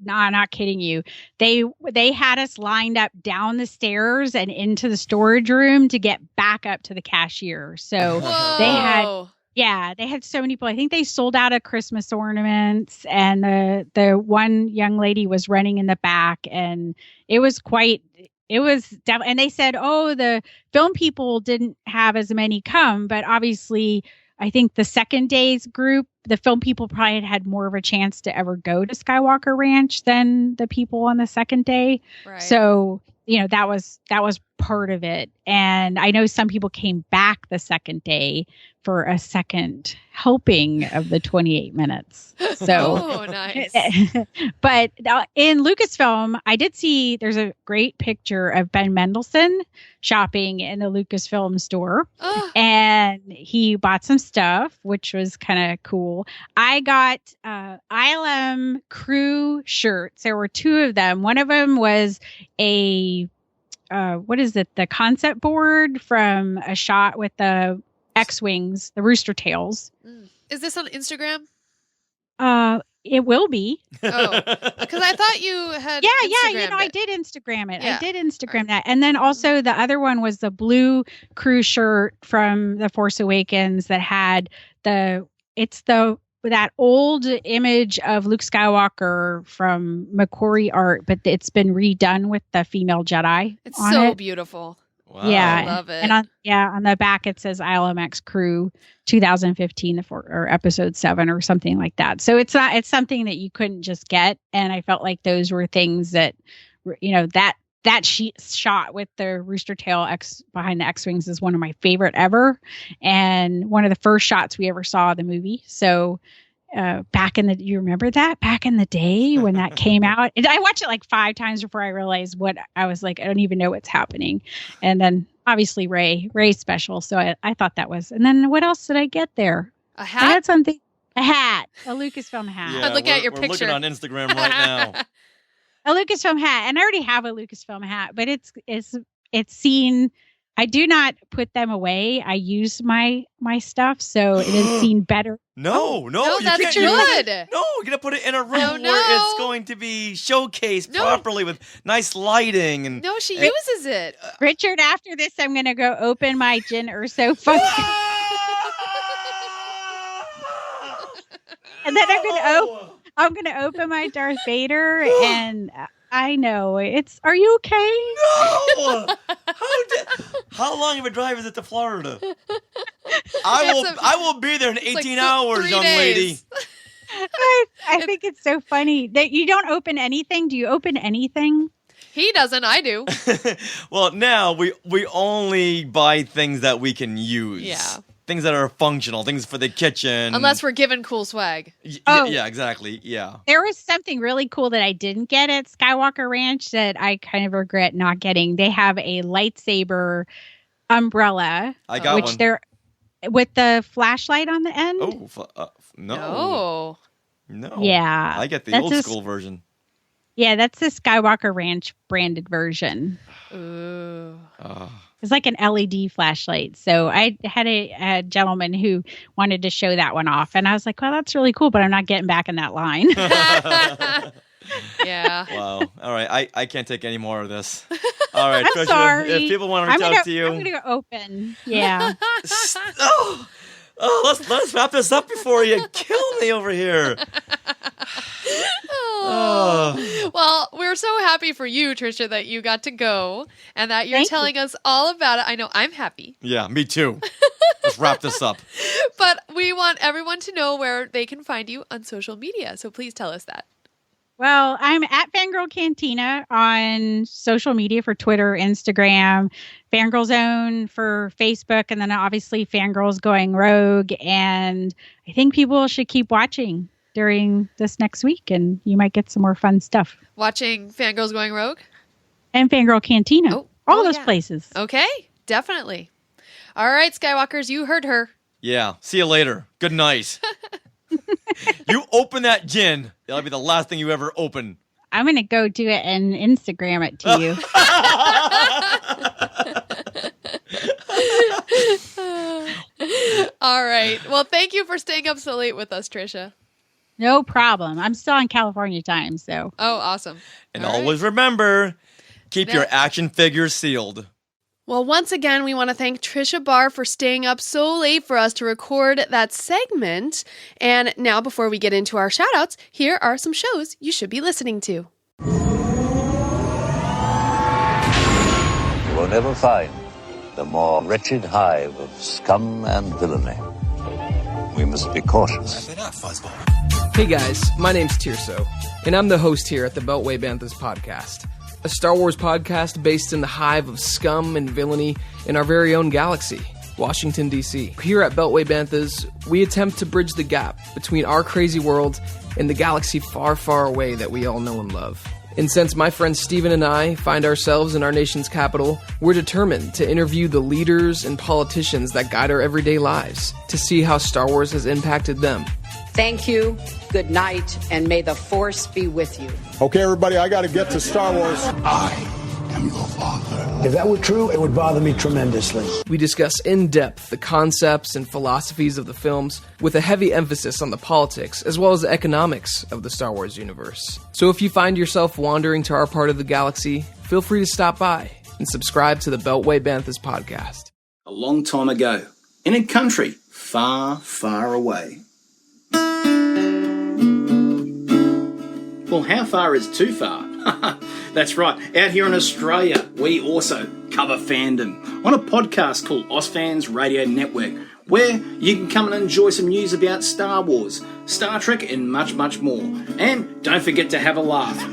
[SPEAKER 3] I'm not kidding you. They had us lined up down the stairs and into the storage room to get back up to the cashier. So they had so many people. I think they sold out of Christmas ornaments, and the one young lady was running in the back, and it was and they said, oh, the film people didn't have as many come, but obviously I think the second day's group, the film people probably had more of a chance to ever go to Skywalker Ranch than the people on the second day. Right. So, that was part of it. And I know some people came back the second day for a second helping of the 28 minutes. So,
[SPEAKER 2] nice.
[SPEAKER 3] But in Lucasfilm, I did see there's a great picture of Ben Mendelsohn shopping in the Lucasfilm store. And he bought some stuff, which was kind of cool. I got ILM crew shirts. There were two of them. One of them was the concept board from a shot with the X-Wings, the rooster tails.
[SPEAKER 2] Is this on Instagram?
[SPEAKER 3] It will be.
[SPEAKER 2] Oh, because I thought you had.
[SPEAKER 3] Yeah. I did Instagram it. Yeah. I did Instagram that. And then also the other one was the blue crew shirt from The Force Awakens that had that old image of Luke Skywalker from Macquarie art, but it's been redone with the female Jedi.
[SPEAKER 2] It's so beautiful.
[SPEAKER 4] Wow.
[SPEAKER 3] Yeah,
[SPEAKER 2] I love it.
[SPEAKER 3] And on the back it says ILMX Crew 2015 or episode 7 or something like that. So it's something that you couldn't just get, and I felt like those were things that that shot with the rooster tail behind the X-Wings is one of my favorite ever, and one of the first shots we ever saw of the movie. So you remember that back in the day when that came out? I watched it like 5 times before I realized what I was like. I don't even know what's happening. And then obviously Ray's special. So I thought that was. And then what else did I get there?
[SPEAKER 2] A hat.
[SPEAKER 3] I had something. A hat. A Lucasfilm hat.
[SPEAKER 4] Yeah,
[SPEAKER 2] look at your
[SPEAKER 4] we're
[SPEAKER 2] picture.
[SPEAKER 4] looking on Instagram right now.
[SPEAKER 3] A Lucasfilm hat, and I already have a Lucasfilm hat, but it's seen. I do not put them away. I use my stuff, so it is seen better.
[SPEAKER 4] No,
[SPEAKER 2] that's good.
[SPEAKER 4] No, you're gonna put it in a room where it's going to be showcased properly with nice lighting. And
[SPEAKER 2] no, she uses it.
[SPEAKER 3] Richard, after this, I'm gonna go open my Jyn Erso fucking. And then I'm gonna open my Darth Vader, and I know are you okay?
[SPEAKER 4] No. How long of a drive is it to Florida? I will be there in 18 hours, young lady.
[SPEAKER 3] I think it's so funny that you don't open anything. Do you open anything?
[SPEAKER 2] He doesn't. I do.
[SPEAKER 4] Well, now we only buy things that we can use.
[SPEAKER 2] Yeah.
[SPEAKER 4] Things that are functional, things for the kitchen.
[SPEAKER 2] Unless we're given cool swag.
[SPEAKER 4] Yeah, exactly. Yeah.
[SPEAKER 3] There was something really cool that I didn't get at Skywalker Ranch that I kind of regret not getting. They have a lightsaber umbrella.
[SPEAKER 4] I got one.
[SPEAKER 3] They're with the flashlight on the end.
[SPEAKER 4] Oh, no. No.
[SPEAKER 3] Yeah.
[SPEAKER 4] I get the old school version.
[SPEAKER 3] Yeah, that's the Skywalker Ranch branded version.
[SPEAKER 2] Ooh.
[SPEAKER 3] It's like an LED flashlight. So I had a gentleman who wanted to show that one off. And I was like, well, that's really cool, but I'm not getting back in that line.
[SPEAKER 2] Yeah.
[SPEAKER 4] Wow. All right. I can't take any more of this. All right,
[SPEAKER 3] I'm
[SPEAKER 4] Tricia,
[SPEAKER 3] sorry.
[SPEAKER 4] if people want to reach out to you.
[SPEAKER 3] I'm going to go open. Yeah.
[SPEAKER 4] Let's wrap this up before you kill me over here.
[SPEAKER 2] Well, we're so happy for you, Tricia, that you got to go and that you're telling us all about it. I know I'm happy.
[SPEAKER 4] Yeah, me too. Let's wrap this up.
[SPEAKER 2] But we want everyone to know where they can find you on social media. So please tell us that.
[SPEAKER 3] Well, I'm at Fangirl Cantina on social media for Twitter, Instagram, Fangirl Zone for Facebook, and then obviously Fangirls Going Rogue. And I think people should keep watching during this next week, and you might get some more fun stuff.
[SPEAKER 2] Watching Fangirls Going Rogue?
[SPEAKER 3] And Fangirl Cantina. All those places.
[SPEAKER 2] Okay, definitely. All right, Skywalkers, you heard her.
[SPEAKER 4] Yeah, see you later. Good night. You open that gin. That'll be the last thing you ever open.
[SPEAKER 3] I'm going to go do it and Instagram it to you.
[SPEAKER 2] All right. Well, thank you for staying up so late with us, Tricia.
[SPEAKER 3] No problem. I'm still on California time, so.
[SPEAKER 2] Oh, awesome.
[SPEAKER 4] And always remember, keep your action figures sealed.
[SPEAKER 2] Well, once again, we want to thank Tricia Barr for staying up so late for us to record that segment. And now, before we get into our shout-outs, here are some shows you should be listening to.
[SPEAKER 16] You will never find the more wretched hive of scum and villainy. We must be cautious.
[SPEAKER 17] Hey guys, my name's Tirso, and I'm the host here at the Beltway Banthas podcast, a Star Wars podcast based in the hive of scum and villainy in our very own galaxy, Washington, D.C. Here at Beltway Banthas, we attempt to bridge the gap between our crazy world and the galaxy far, far away that we all know and love. And since my friend Steven and I find ourselves in our nation's capital, we're determined to interview the leaders and politicians that guide our everyday lives to see how Star Wars has impacted them.
[SPEAKER 18] Thank you, good night, and may the Force be with you.
[SPEAKER 19] Okay, everybody, I got to get to Star Wars.
[SPEAKER 20] I am your father.
[SPEAKER 21] If that were true, it would bother me tremendously.
[SPEAKER 17] We discuss in depth the concepts and philosophies of the films with a heavy emphasis on the politics as well as the economics of the Star Wars universe. So if you find yourself wandering to our part of the galaxy, feel free to stop by and subscribe to the Beltway Banthas podcast.
[SPEAKER 22] A long time ago, in a country far, far away. Well, how far is too far? That's right, out here in Australia, we also cover fandom on a podcast called AusFans Radio Network, where you can come and enjoy some news about Star Wars, Star Trek, and much, much more. And don't forget to have a laugh.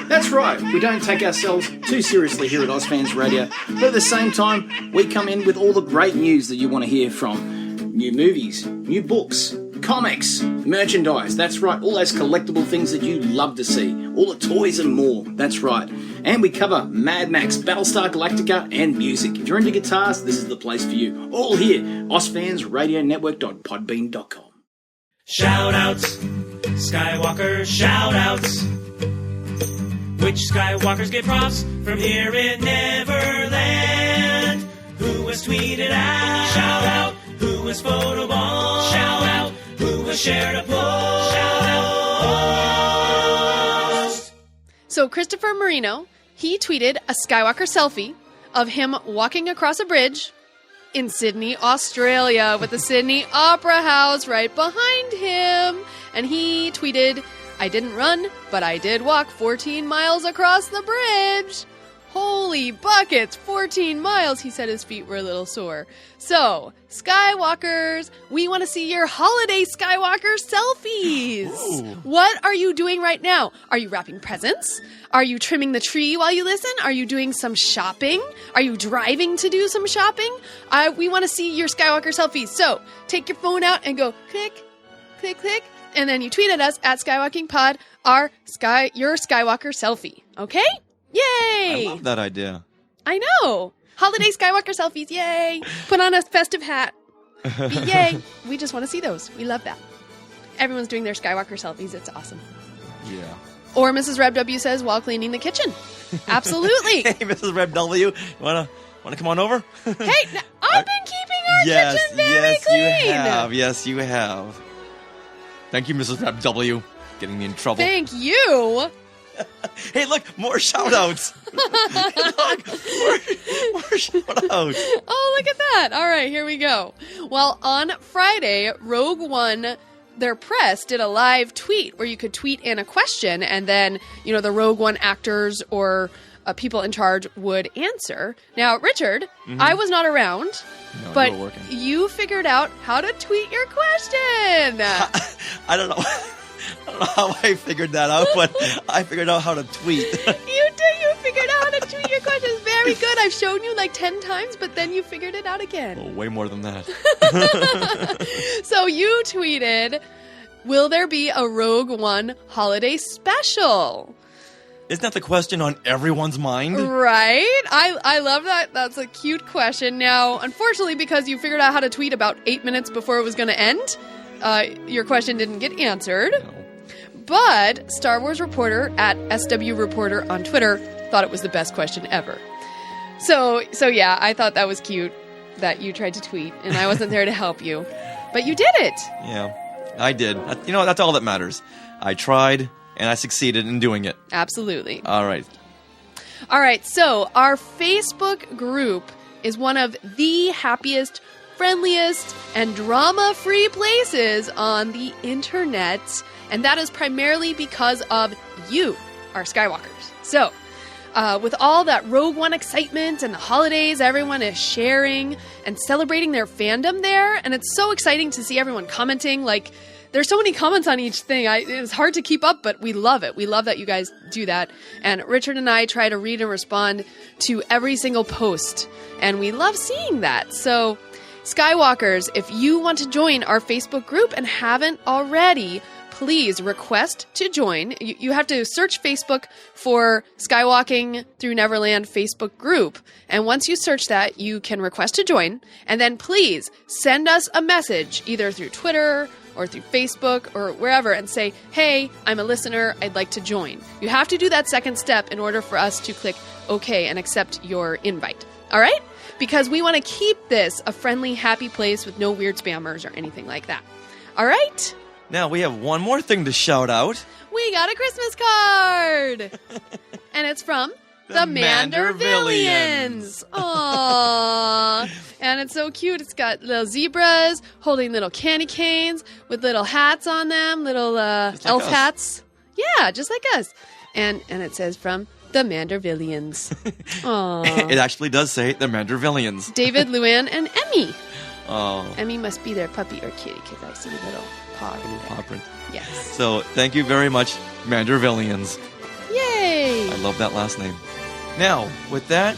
[SPEAKER 22] That's right, we don't take ourselves too seriously here at AusFans Radio, but at the same time, we come in with all the great news that you want to hear from new movies, new books, comics, merchandise, that's right, all those collectible things that you love to see, all the toys and more, that's right. And we cover Mad Max, Battlestar Galactica, and music. If you're into guitars, this is the place for you. All here, AusFansRadioNetwork.podbean.com.
[SPEAKER 11] Shout-outs, Skywalker shout-outs. Which Skywalkers get props from here in Neverland? Who was tweeted out? Shout-out. Who was photobombed? Shout-out. Who was shared a post? Shout-out.
[SPEAKER 2] So Christopher Marino, he tweeted a Skywalker selfie of him walking across a bridge in Sydney, Australia, with the Sydney Opera House right behind him. And he tweeted, "I didn't run, but I did walk 14 miles across the bridge." Holy buckets, 14 miles. He said his feet were a little sore. So, Skywalkers, we want to see your holiday Skywalker selfies. Ooh. What are you doing right now? Are you wrapping presents? Are you trimming the tree while you listen? Are you doing some shopping? Are you driving to do some shopping? We want to see your Skywalker selfies. So, take your phone out and go click, click, click. And then you tweet at us at SkywalkingPod, your Skywalker selfie. Okay? Yay!
[SPEAKER 4] I love that idea.
[SPEAKER 2] I know. Holiday Skywalker selfies. Yay. Put on a festive hat. Yay. We just want to see those. We love that. Everyone's doing their Skywalker selfies. It's awesome.
[SPEAKER 4] Yeah.
[SPEAKER 2] Or Mrs. Reb W says while cleaning the kitchen. Absolutely.
[SPEAKER 4] Hey, Mrs. Reb W, you want to Want to come on over?
[SPEAKER 2] Hey, I've been keeping our kitchen very clean.
[SPEAKER 4] Yes, you have. Thank you, Mrs. Rep W. Getting me in trouble.
[SPEAKER 2] Thank you.
[SPEAKER 4] Hey, look, more shout-outs. Look, more shout-outs.
[SPEAKER 2] Oh, look at that. All right, here we go. Well, on Friday, Rogue One, their press did a live tweet where you could tweet in a question, and then, the Rogue One actors or people in charge would answer. Now, Richard, I was not around, but you figured out how to tweet your question.
[SPEAKER 4] I don't know how I figured that out, but I figured out how to tweet.
[SPEAKER 2] You did. You figured out how to tweet your questions. Very good. I've shown you like 10 times, but then you figured it out again.
[SPEAKER 4] Oh, way more than that.
[SPEAKER 2] So you tweeted, will there be a Rogue One holiday special?
[SPEAKER 4] Isn't that the question on everyone's mind?
[SPEAKER 2] Right? I love that. That's a cute question. Now, unfortunately, because you figured out how to tweet about 8 minutes before it was going to end, your question didn't get answered.
[SPEAKER 4] No.
[SPEAKER 2] But Star Wars Reporter at SW Reporter on Twitter thought it was the best question ever. So yeah, I thought that was cute that you tried to tweet, and I wasn't there to help you. But you did it.
[SPEAKER 4] Yeah, I did. That's all that matters. I tried, and I succeeded in doing it.
[SPEAKER 2] Absolutely.
[SPEAKER 4] All right,
[SPEAKER 2] so our Facebook group is one of the happiest, friendliest, and drama-free places on the internet, and that is primarily because of you, our Skywalkers. So, with all that Rogue One excitement and the holidays, everyone is sharing and celebrating their fandom there, and it's so exciting to see everyone commenting. Like, there's so many comments on each thing. It's hard to keep up, but we love it. We love that you guys do that. And Richard and I try to read and respond to every single post, and we love seeing that. So, Skywalkers, if you want to join our Facebook group and haven't already, please request to join. You have to search Facebook for Skywalking Through Neverland Facebook group. And once you search that, you can request to join. And then please send us a message either through Twitter or through Facebook or wherever and say, hey, I'm a listener, I'd like to join. You have to do that second step in order for us to click OK and accept your invite. All right? Because we want to keep this a friendly, happy place with no weird spammers or anything like that. All right?
[SPEAKER 4] Now we have one more thing to shout out.
[SPEAKER 2] We got a Christmas card! And it's from the Mandervillians. Aww. And it's so cute. It's got little zebras holding little candy canes with little hats on them, little elf hats. Yeah, just like us. And it says from the Mandervillians. Aww.
[SPEAKER 4] It actually does say the Mandervillians.
[SPEAKER 2] David, Luann, and Emmy.
[SPEAKER 4] Oh.
[SPEAKER 2] Emmy must be their puppy or kitty because I see a little paw in there.
[SPEAKER 4] Paw print.
[SPEAKER 2] Yes.
[SPEAKER 4] So thank you very much, Mandervillians.
[SPEAKER 2] Yay!
[SPEAKER 4] I love that last name. Now, with that,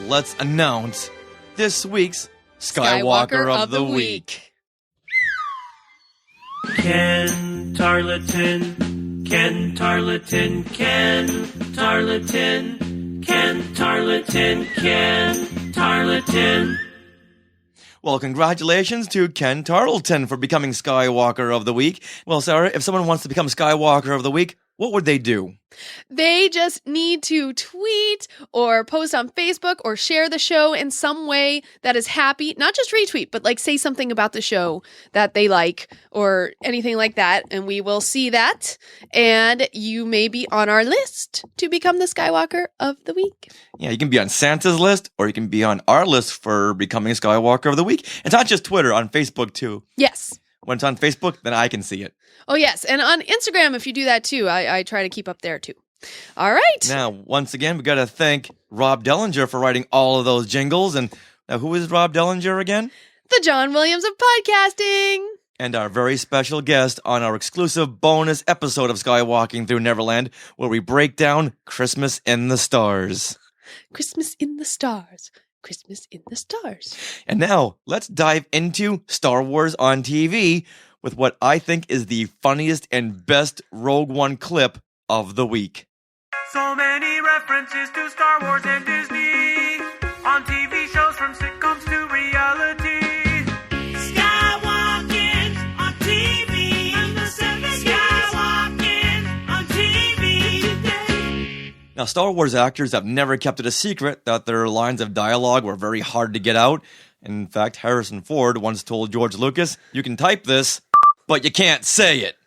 [SPEAKER 4] let's announce this week's Skywalker of the Week.
[SPEAKER 11] Ken Tarleton, Ken Tarleton, Ken Tarleton, Ken Tarleton, Ken Tarleton.
[SPEAKER 4] Well, congratulations to Ken Tarleton for becoming Skywalker of the Week. Well, Sarah, if someone wants to become Skywalker of the Week, what would they do?
[SPEAKER 2] They just need to tweet or post on Facebook or share the show in some way that is happy. Not just retweet, but like say something about the show that they like or anything like that. And we will see that. And you may be on our list to become the Skywalker of the Week.
[SPEAKER 4] Yeah, you can be on Santa's list or you can be on our list for becoming a Skywalker of the Week. It's not just Twitter, on Facebook too.
[SPEAKER 2] Yes.
[SPEAKER 4] When it's on Facebook, then I can see it.
[SPEAKER 2] Oh, yes. And on Instagram, if you do that, too, I try to keep up there, too. All right.
[SPEAKER 4] Now, once again, we got to thank Rob Dellinger for writing all of those jingles. And now, who is Rob Dellinger again?
[SPEAKER 2] The John Williams of podcasting.
[SPEAKER 4] And our very special guest on our exclusive bonus episode of Skywalking Through Neverland, where we break down Christmas in the Stars.
[SPEAKER 2] Christmas in the Stars. Christmas in the Stars.
[SPEAKER 4] And now, let's dive into Star Wars on TV with what I think is the funniest and best Rogue One clip of the week.
[SPEAKER 11] So many references to Star Wars and Disney on TV shows from sitcoms to reality. Skywalking on TV. Skywalking on TV today.
[SPEAKER 4] Now, Star Wars actors have never kept it a secret that their lines of dialogue were very hard to get out. In fact, Harrison Ford once told George Lucas, "You can type this, but you can't say it."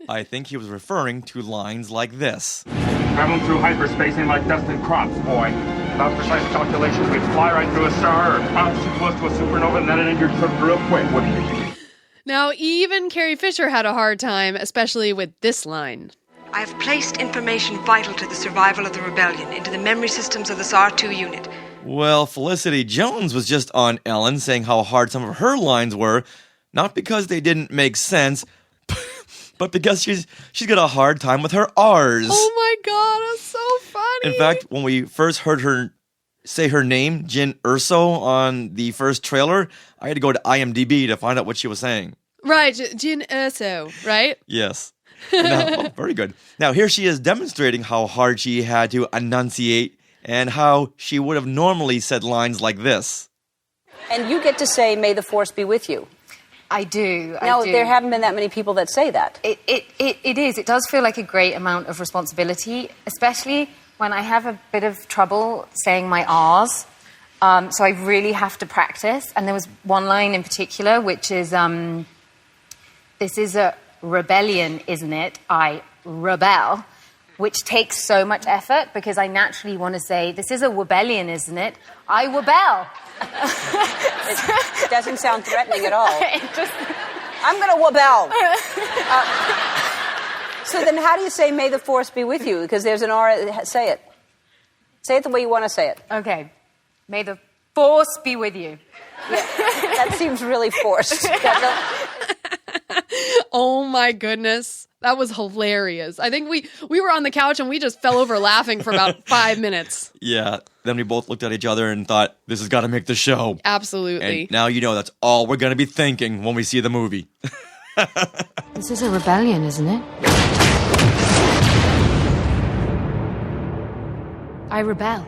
[SPEAKER 4] I think he was referring to lines like this.
[SPEAKER 1] Traveling through hyperspace ain't like dust and crops, boy. Without precise calculations, we'd fly right through a star or bounce too close to a supernova and that'd end your trip real quick, wouldn't it?
[SPEAKER 2] Now, even Carrie Fisher had a hard time, especially with this line.
[SPEAKER 6] I have placed information vital to the survival of the rebellion into the memory systems of this R2 unit.
[SPEAKER 4] Well, Felicity Jones was just on Ellen saying how hard some of her lines were, not because they didn't make sense, but because she's got a hard time with her R's.
[SPEAKER 2] Oh my god, that's so funny.
[SPEAKER 4] In fact, when we first heard her say her name, Jyn Erso, on the first trailer, I had to go to IMDb to find out what she was saying.
[SPEAKER 2] Right, Jyn Erso, right?
[SPEAKER 4] Yes. Now, very good. Now, here she is demonstrating how hard she had to enunciate and how she would have normally said lines like this.
[SPEAKER 23] And you get to say, "May the Force be with you."
[SPEAKER 5] I do.
[SPEAKER 23] Now, there haven't been that many people that say that.
[SPEAKER 5] It is. It does feel like a great amount of responsibility, especially when I have a bit of trouble saying my R's. So I really have to practice. And there was one line in particular, which is, "This is a rebellion, isn't it? I rebel," which takes so much effort because I naturally want to say, "This is a rebellion, isn't it? I rebel."
[SPEAKER 23] It doesn't sound threatening at all. I'm going to rebel. So then how do you say, "May the Force be with you"? Because there's an R. Say it. Say it the way you want to say it.
[SPEAKER 5] Okay. May the Force be with you.
[SPEAKER 23] Yeah, that seems really forced.
[SPEAKER 2] Oh my goodness. That was hilarious. I think we were on the couch and we just fell over laughing for about 5 minutes.
[SPEAKER 4] Yeah. Then we both looked at each other and thought, this has got to make the show.
[SPEAKER 2] Absolutely.
[SPEAKER 4] And now you know that's all we're going to be thinking when we see the movie.
[SPEAKER 5] This is a rebellion, isn't it? I rebel.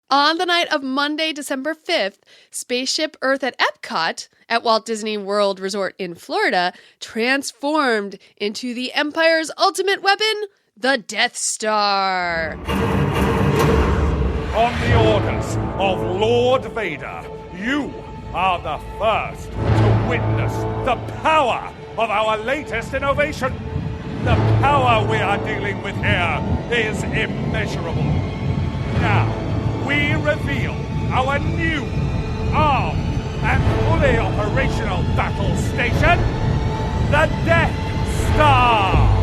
[SPEAKER 2] On the night of Monday, December 5th, Spaceship Earth at Epcot at Walt Disney World Resort in Florida transformed into the Empire's ultimate weapon, the Death Star.
[SPEAKER 10] On the orders of Lord Vader, you are the first to witness the power of our latest innovation. The power we are dealing with here is immeasurable. Now, we reveal our new, armed, and fully operational battle station, the Death Star!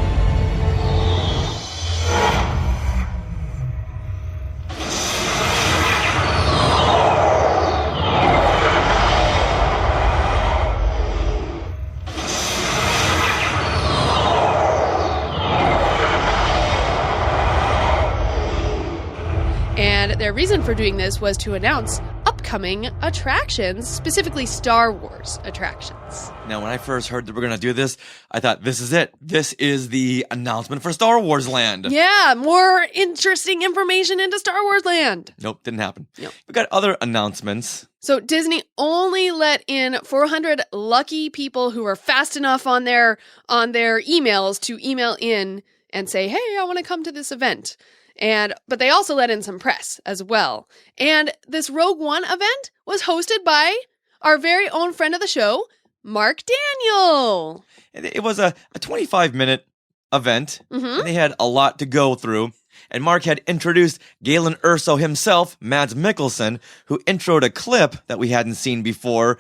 [SPEAKER 2] And their reason for doing this was to announce upcoming attractions, specifically Star Wars attractions.
[SPEAKER 4] Now, when I first heard that we're going to do this, I thought, this is it. This is the announcement for Star Wars Land.
[SPEAKER 2] Yeah, more interesting information into Star Wars Land.
[SPEAKER 4] Nope, didn't happen.
[SPEAKER 2] Nope.
[SPEAKER 4] We've got other announcements.
[SPEAKER 2] So Disney only let in 400 lucky people who were fast enough on their emails to email in and say, hey, I want to come to this event. But they also let in some press as well. And this Rogue One event was hosted by our very own friend of the show, Mark Daniel.
[SPEAKER 4] It was a 25-minute event, and they had a lot to go through. And Mark had introduced Galen Erso himself, Mads Mikkelsen, who introed a clip that we hadn't seen before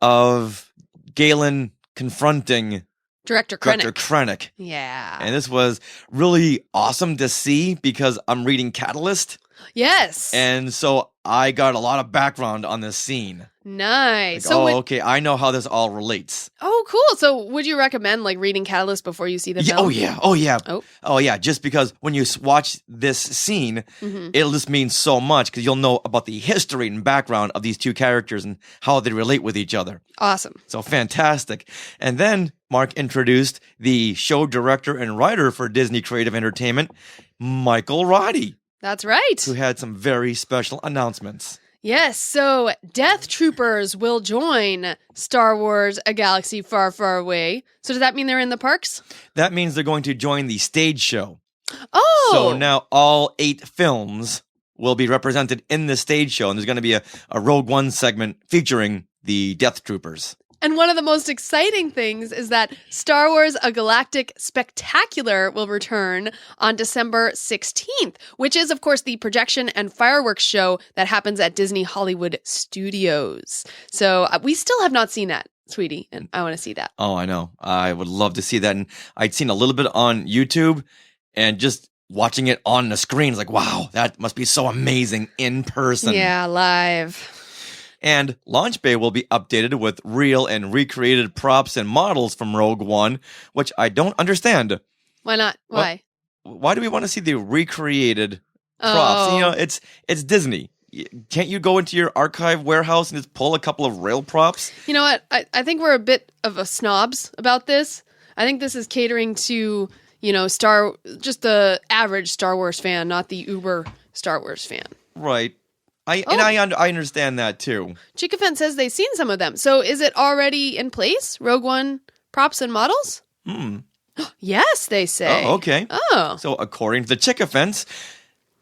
[SPEAKER 4] of Galen confronting
[SPEAKER 2] Director
[SPEAKER 4] Krennic.
[SPEAKER 2] Yeah.
[SPEAKER 4] And this was really awesome to see because I'm reading Catalyst.
[SPEAKER 2] Yes.
[SPEAKER 4] And so I got a lot of background on this scene.
[SPEAKER 2] Nice.
[SPEAKER 4] Like, okay, I know how this all relates.
[SPEAKER 2] Oh, cool. So would you recommend reading Catalyst before you see the film?
[SPEAKER 4] Oh, yeah. Just because when you watch this scene, it'll just mean so much because you'll know about the history and background of these two characters and how they relate with each other.
[SPEAKER 2] Awesome.
[SPEAKER 4] So fantastic. And then Mark introduced the show director and writer for Disney Creative Entertainment, Michael Roddy.
[SPEAKER 2] That's right.
[SPEAKER 4] Who had some very special announcements.
[SPEAKER 2] Yes, so Death Troopers will join Star Wars A Galaxy Far, Far Away. So does that mean they're in the parks?
[SPEAKER 4] That means they're going to join the stage show.
[SPEAKER 2] Oh!
[SPEAKER 4] So now all 8 films will be represented in the stage show, and there's going to be a Rogue One segment featuring the Death Troopers.
[SPEAKER 2] And one of the most exciting things is that Star Wars A Galactic Spectacular will return on December 16th, which is, of course, the projection and fireworks show that happens at Disney Hollywood Studios. So we still have not seen that, sweetie, and I want to see that.
[SPEAKER 4] Oh, I know. I would love to see that. And I'd seen a little bit on YouTube, and just watching it on the screen is like, wow, that must be so amazing in person.
[SPEAKER 2] Yeah, live.
[SPEAKER 4] And Launch Bay will be updated with real and recreated props and models from Rogue One, which I don't understand.
[SPEAKER 2] Why not? Why?
[SPEAKER 4] Why do we want to see the recreated props?
[SPEAKER 2] Oh.
[SPEAKER 4] You know, it's Disney. Can't you go into your archive warehouse and just pull a couple of rail props?
[SPEAKER 2] You know what? I think we're a bit of a snobs about this. I think this is catering to, you know, just the average Star Wars fan, not the uber Star Wars fan.
[SPEAKER 4] Right. I understand that too.
[SPEAKER 2] Chickafan says they've seen some of them. So is it already in place? Rogue One props and models? Yes, they say.
[SPEAKER 4] Oh, okay.
[SPEAKER 2] Oh.
[SPEAKER 4] So according to the Chickafence,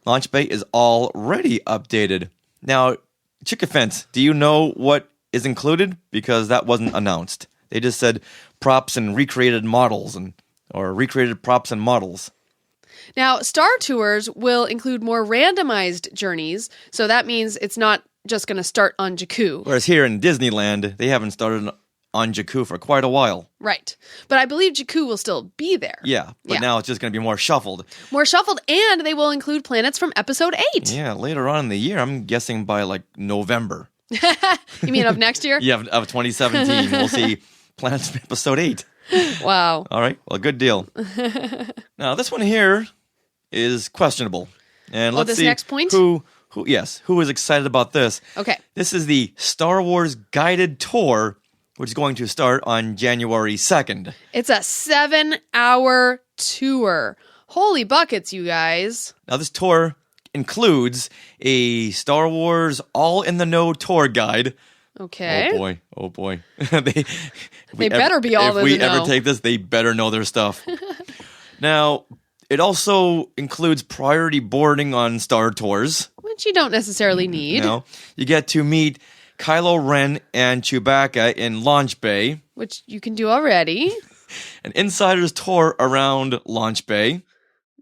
[SPEAKER 4] Launch Bay is already updated. Now, Chickafence, do you know what is included? Because that wasn't announced. They just said props and recreated models or recreated props and models.
[SPEAKER 2] Now, Star Tours will include more randomized journeys, so that means it's not just going to start on Jakku.
[SPEAKER 4] Whereas here in Disneyland, they haven't started on Jakku for quite a while.
[SPEAKER 2] Right. But I believe Jakku will still be there.
[SPEAKER 4] Yeah, but now it's just going to be more shuffled.
[SPEAKER 2] More shuffled, and they will include planets from Episode 8.
[SPEAKER 4] Yeah, later on in the year, I'm guessing by like November.
[SPEAKER 2] You mean of next year?
[SPEAKER 4] Yeah, of 2017. We'll see planets from Episode 8.
[SPEAKER 2] Wow.
[SPEAKER 4] All right, well, good deal. Now, this one here is questionable. And let's
[SPEAKER 2] this
[SPEAKER 4] see
[SPEAKER 2] next point?
[SPEAKER 4] who is excited about this.
[SPEAKER 2] Okay.
[SPEAKER 4] This is the Star Wars guided tour, which is going to start on January 2nd.
[SPEAKER 2] It's a 7-hour tour. Holy buckets, you guys.
[SPEAKER 4] Now, this tour includes a Star Wars all-in-the-know tour guide.
[SPEAKER 2] Okay.
[SPEAKER 4] Oh boy.
[SPEAKER 2] They better be all in the know.
[SPEAKER 4] If we ever take this, they better know their stuff. Now, it also includes priority boarding on Star Tours.
[SPEAKER 2] Which you don't necessarily need.
[SPEAKER 4] No. You get to meet Kylo Ren and Chewbacca in Launch Bay.
[SPEAKER 2] Which you can do already.
[SPEAKER 4] An insider's tour around Launch Bay.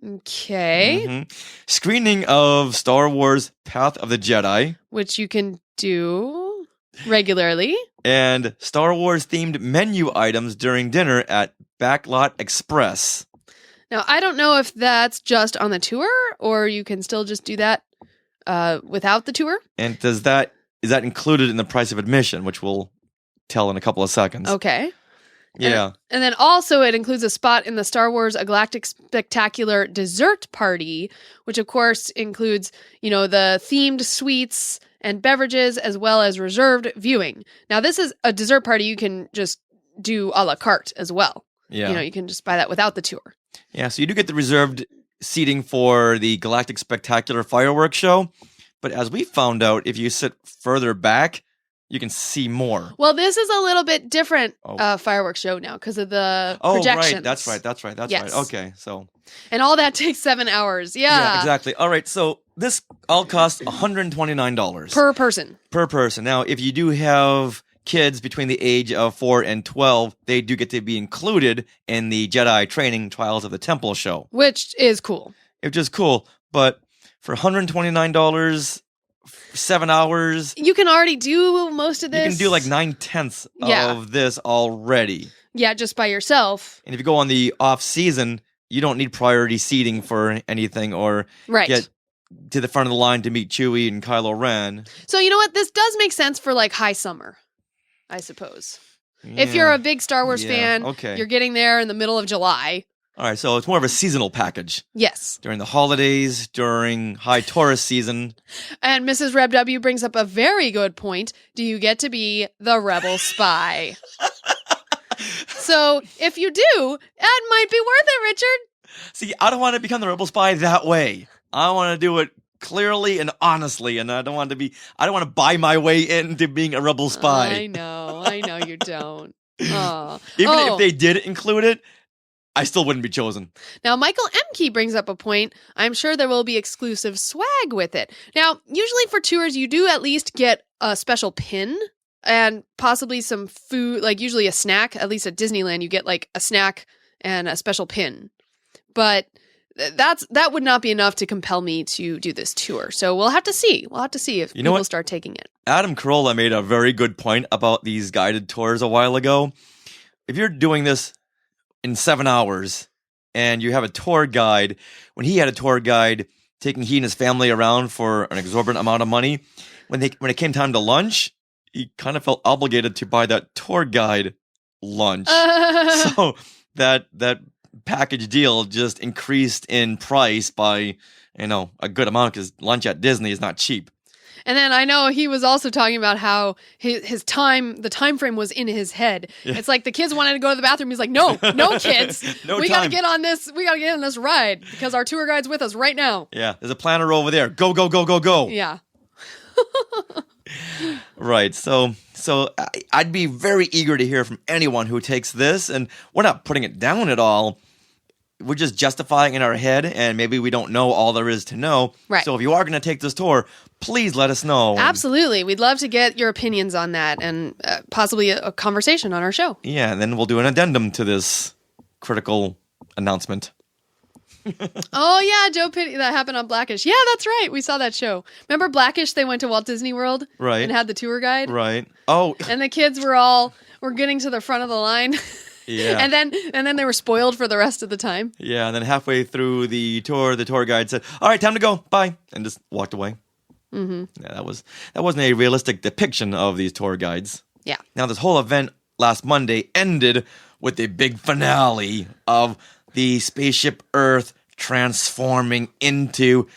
[SPEAKER 2] Okay.
[SPEAKER 4] Screening of Star Wars Path of the Jedi.
[SPEAKER 2] Which you can do regularly.
[SPEAKER 4] And Star Wars themed menu items during dinner at Backlot Express.
[SPEAKER 2] Now, I don't know if that's just on the tour or you can still just do that without the tour.
[SPEAKER 4] And is that included in the price of admission, which we'll tell in a couple of seconds.
[SPEAKER 2] Okay.
[SPEAKER 4] Yeah.
[SPEAKER 2] And then also it includes a spot in the Star Wars A Galactic Spectacular dessert party, which of course includes, you know, the themed sweets and beverages as well as reserved viewing. Now, this is a dessert party you can just do a la carte as well.
[SPEAKER 4] Yeah.
[SPEAKER 2] You know, you can just buy that without the tour.
[SPEAKER 4] Yeah, so you do get the reserved seating for the Galactic Spectacular fireworks show, but as we found out, if you sit further back, you can see more.
[SPEAKER 2] Well, this is a little bit different fireworks show now because of the projections.
[SPEAKER 4] Right, that's right.
[SPEAKER 2] Yes.
[SPEAKER 4] Okay, so.
[SPEAKER 2] And all that takes 7 hours. Yeah,
[SPEAKER 4] exactly. All right, so this all costs $129.
[SPEAKER 2] Per person.
[SPEAKER 4] Per person. Now, if you do have kids between the age of 4 and 12, they do get to be included in the Jedi Training Trials of the Temple show.
[SPEAKER 2] Which is cool.
[SPEAKER 4] Which is cool, but for $129, 7 hours...
[SPEAKER 2] You can already do most of this.
[SPEAKER 4] You can do like 9/10 of this already.
[SPEAKER 2] Yeah, just by yourself.
[SPEAKER 4] And if you go on the off-season, you don't need priority seating for anything or get to the front of the line to meet Chewie and Kylo Ren.
[SPEAKER 2] So you know what? This does make sense for like high summer, I suppose. Yeah. If you're a big Star Wars fan, you're getting there in the middle of July.
[SPEAKER 4] All right, so it's more of a seasonal package.
[SPEAKER 2] Yes.
[SPEAKER 4] During the holidays, during high tourist season.
[SPEAKER 2] And Mrs. Reb W brings up a very good point. Do you get to be the rebel spy? So if you do, that might be worth it, Richard.
[SPEAKER 4] See, I don't want to become the rebel spy that way. I want to do it clearly and honestly, and I don't want to buy my way into being a rebel spy.
[SPEAKER 2] I know you don't. Aw.
[SPEAKER 4] Even if they did include it, I still wouldn't be chosen.
[SPEAKER 2] Now, Michael Emke brings up a point. I'm sure there will be exclusive swag with it. Now, usually for tours, you do at least get a special pin and possibly some food, like usually a snack. At least at Disneyland, you get like a snack and a special pin. But that would not be enough to compel me to do this tour. So we'll have to see. We'll have to see if people start taking it.
[SPEAKER 4] Adam Carolla made a very good point about these guided tours a while ago. If you're doing this in 7 hours and you have a tour guide, when he had a tour guide taking he and his family around for an exorbitant amount of money, when it came time to lunch, he kind of felt obligated to buy that tour guide lunch. So that package deal just increased in price by, a good amount, because lunch at Disney is not cheap.
[SPEAKER 2] And then I know he was also talking about how the time frame was in his head. Yeah. It's like the kids wanted to go to the bathroom. He's like, no kids. We got to get on this. We got to get on this ride because our tour guide's with us right now.
[SPEAKER 4] Yeah. There's a planner over there. Go, go, go, go, go.
[SPEAKER 2] Yeah.
[SPEAKER 4] Right. So I'd be very eager to hear from anyone who takes this, and we're not putting it down at all. We're just justifying in our head, and maybe we don't know all there is to know.
[SPEAKER 2] Right.
[SPEAKER 4] So if you are going to take this tour, please let us know.
[SPEAKER 2] Absolutely. We'd love to get your opinions on that and possibly a conversation on our show.
[SPEAKER 4] Yeah, and then we'll do an addendum to this critical announcement.
[SPEAKER 2] Oh, yeah, Joe Pitty. That happened on Blackish. Yeah, that's right. We saw that show. Remember Blackish? They went to Walt Disney World
[SPEAKER 4] right.
[SPEAKER 2] and had the tour guide?
[SPEAKER 4] Right. Oh.
[SPEAKER 2] And the kids were getting to the front of the line.
[SPEAKER 4] Yeah.
[SPEAKER 2] And then they were spoiled for the rest of the time.
[SPEAKER 4] Yeah, and then halfway through the tour guide said, "All right, time to go. Bye," and just walked away.
[SPEAKER 2] Mm-hmm.
[SPEAKER 4] Yeah, that wasn't a realistic depiction of these tour guides.
[SPEAKER 2] Yeah.
[SPEAKER 4] Now, this whole event last Monday ended with the big finale of the Spaceship Earth transforming into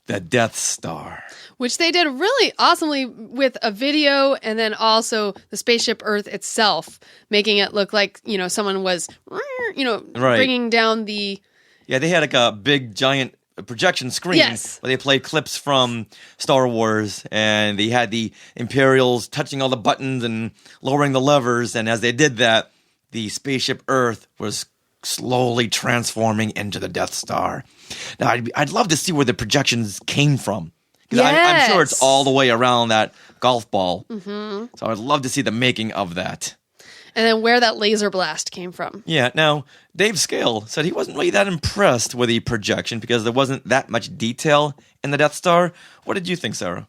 [SPEAKER 4] the Death Star.
[SPEAKER 2] Which they did really awesomely with a video, and then also the Spaceship Earth itself, making it look like, someone was, right. bringing down the...
[SPEAKER 4] Yeah, they had like a big, giant projection screen where they played clips from Star Wars, and they had the Imperials touching all the buttons and lowering the levers, and as they did that, the Spaceship Earth was slowly transforming into the Death Star. Now, I'd love to see where the projections came from. Because I'm sure it's all the way around that golf ball. Mm-hmm. So I'd love to see the making of that.
[SPEAKER 2] And then where that laser blast came from.
[SPEAKER 4] Yeah. Now, Dave Scale said he wasn't really that impressed with the projection because there wasn't that much detail in the Death Star. What did you think, Sarah?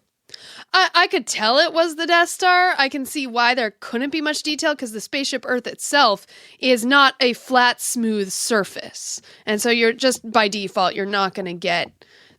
[SPEAKER 2] I could tell it was the Death Star. I can see why there couldn't be much detail because the Spaceship Earth itself is not a flat, smooth surface. And so you're just, by default, you're not going to get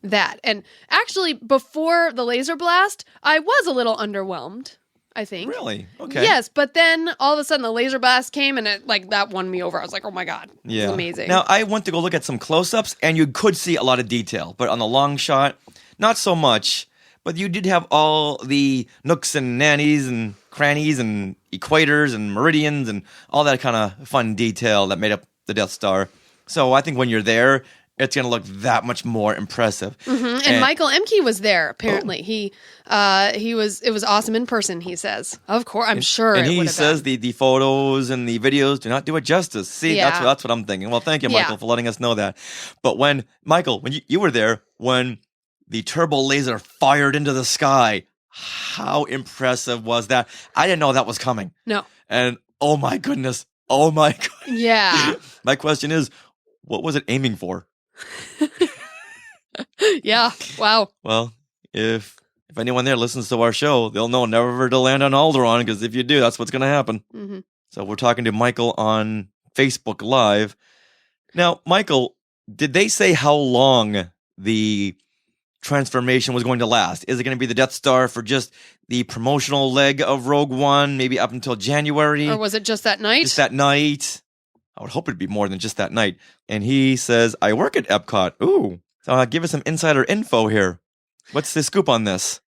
[SPEAKER 2] that. And actually, before the laser blast, I was a little underwhelmed, I think.
[SPEAKER 4] Really? Okay.
[SPEAKER 2] Yes, but then all of a sudden the laser blast came and that won me over. I was like, oh my God,
[SPEAKER 4] yeah.
[SPEAKER 2] It's amazing.
[SPEAKER 4] Now, I went to go look at some close-ups, and you could see a lot of detail. But on the long shot, not so much. But you did have all the nooks and nannies and crannies and equators and meridians and all that kind of fun detail that made up the Death Star. So I think when you're there, it's going to look that much more impressive.
[SPEAKER 2] Mm-hmm. And Michael Emke was there, apparently. It was awesome in person, he says. Of course, I'm sure
[SPEAKER 4] and
[SPEAKER 2] it
[SPEAKER 4] he says the photos and the videos do not do it justice. See, that's what I'm thinking. Well, thank you, Michael, for letting us know that. But when you were there, when the turbo laser fired into the sky, how impressive was that? I didn't know that was coming.
[SPEAKER 2] No.
[SPEAKER 4] And oh my goodness. Oh my God.
[SPEAKER 2] Yeah.
[SPEAKER 4] My question is, what was it aiming for?
[SPEAKER 2] Yeah. Wow.
[SPEAKER 4] Well, if anyone there listens to our show, they'll know never to land on Alderaan, because if you do, that's what's going to happen.
[SPEAKER 2] Mm-hmm.
[SPEAKER 4] So we're talking to Michael on Facebook Live. Now, Michael, did they say how long the transformation was going to last? Is it going to be the Death Star for just the promotional leg of Rogue One, maybe up until January?
[SPEAKER 2] Or was it just that night?
[SPEAKER 4] Just that night. I would hope it'd be more than just that night. And he says, I work at Epcot. Ooh. So give us some insider info here. What's the scoop on this?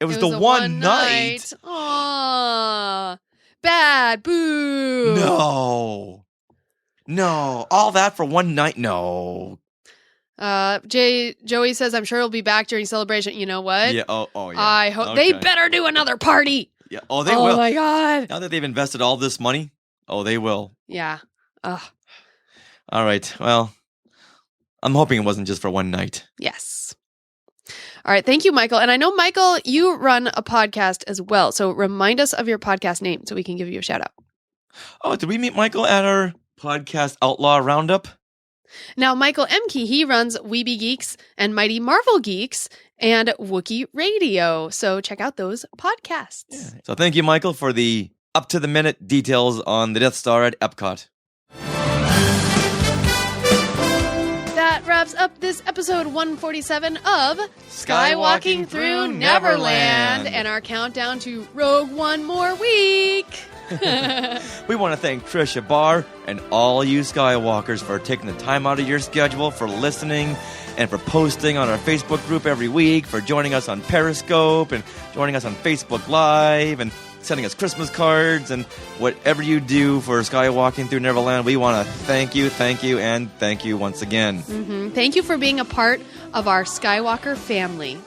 [SPEAKER 4] It was the one night.
[SPEAKER 2] Aww. Bad. Boo.
[SPEAKER 4] No. All that for one night? No.
[SPEAKER 2] Joey says, I'm sure he'll be back during celebration. You know what?
[SPEAKER 4] Yeah. Oh yeah.
[SPEAKER 2] I hope they better do another party.
[SPEAKER 4] Yeah. Oh, they will.
[SPEAKER 2] Oh my God.
[SPEAKER 4] Now that they've invested all this money, they will.
[SPEAKER 2] Yeah. Ugh.
[SPEAKER 4] All right. Well, I'm hoping it wasn't just for one night.
[SPEAKER 2] Yes. All right. Thank you, Michael. And I know, Michael, you run a podcast as well. So remind us of your podcast name so we can give you a shout out.
[SPEAKER 4] Oh, did we meet Michael at our podcast Outlaw Roundup?
[SPEAKER 2] Now, Michael Emke, he runs Weeby Geeks and Mighty Marvel Geeks and Wookiee Radio. So check out those podcasts.
[SPEAKER 4] Yeah. So thank you, Michael, for the up-to-the-minute details on the Death Star at Epcot.
[SPEAKER 2] That wraps up this episode 147 of
[SPEAKER 4] Skywalking Through Neverland
[SPEAKER 2] and our countdown to Rogue One more week.
[SPEAKER 4] We want to thank Tricia Barr and all you Skywalkers for taking the time out of your schedule, for listening, and for posting on our Facebook group every week, for joining us on Periscope and joining us on Facebook Live and sending us Christmas cards and whatever you do for Skywalking Through Neverland. We want to thank you, and thank you once again.
[SPEAKER 2] Mm-hmm. Thank you for being a part of our Skywalker family.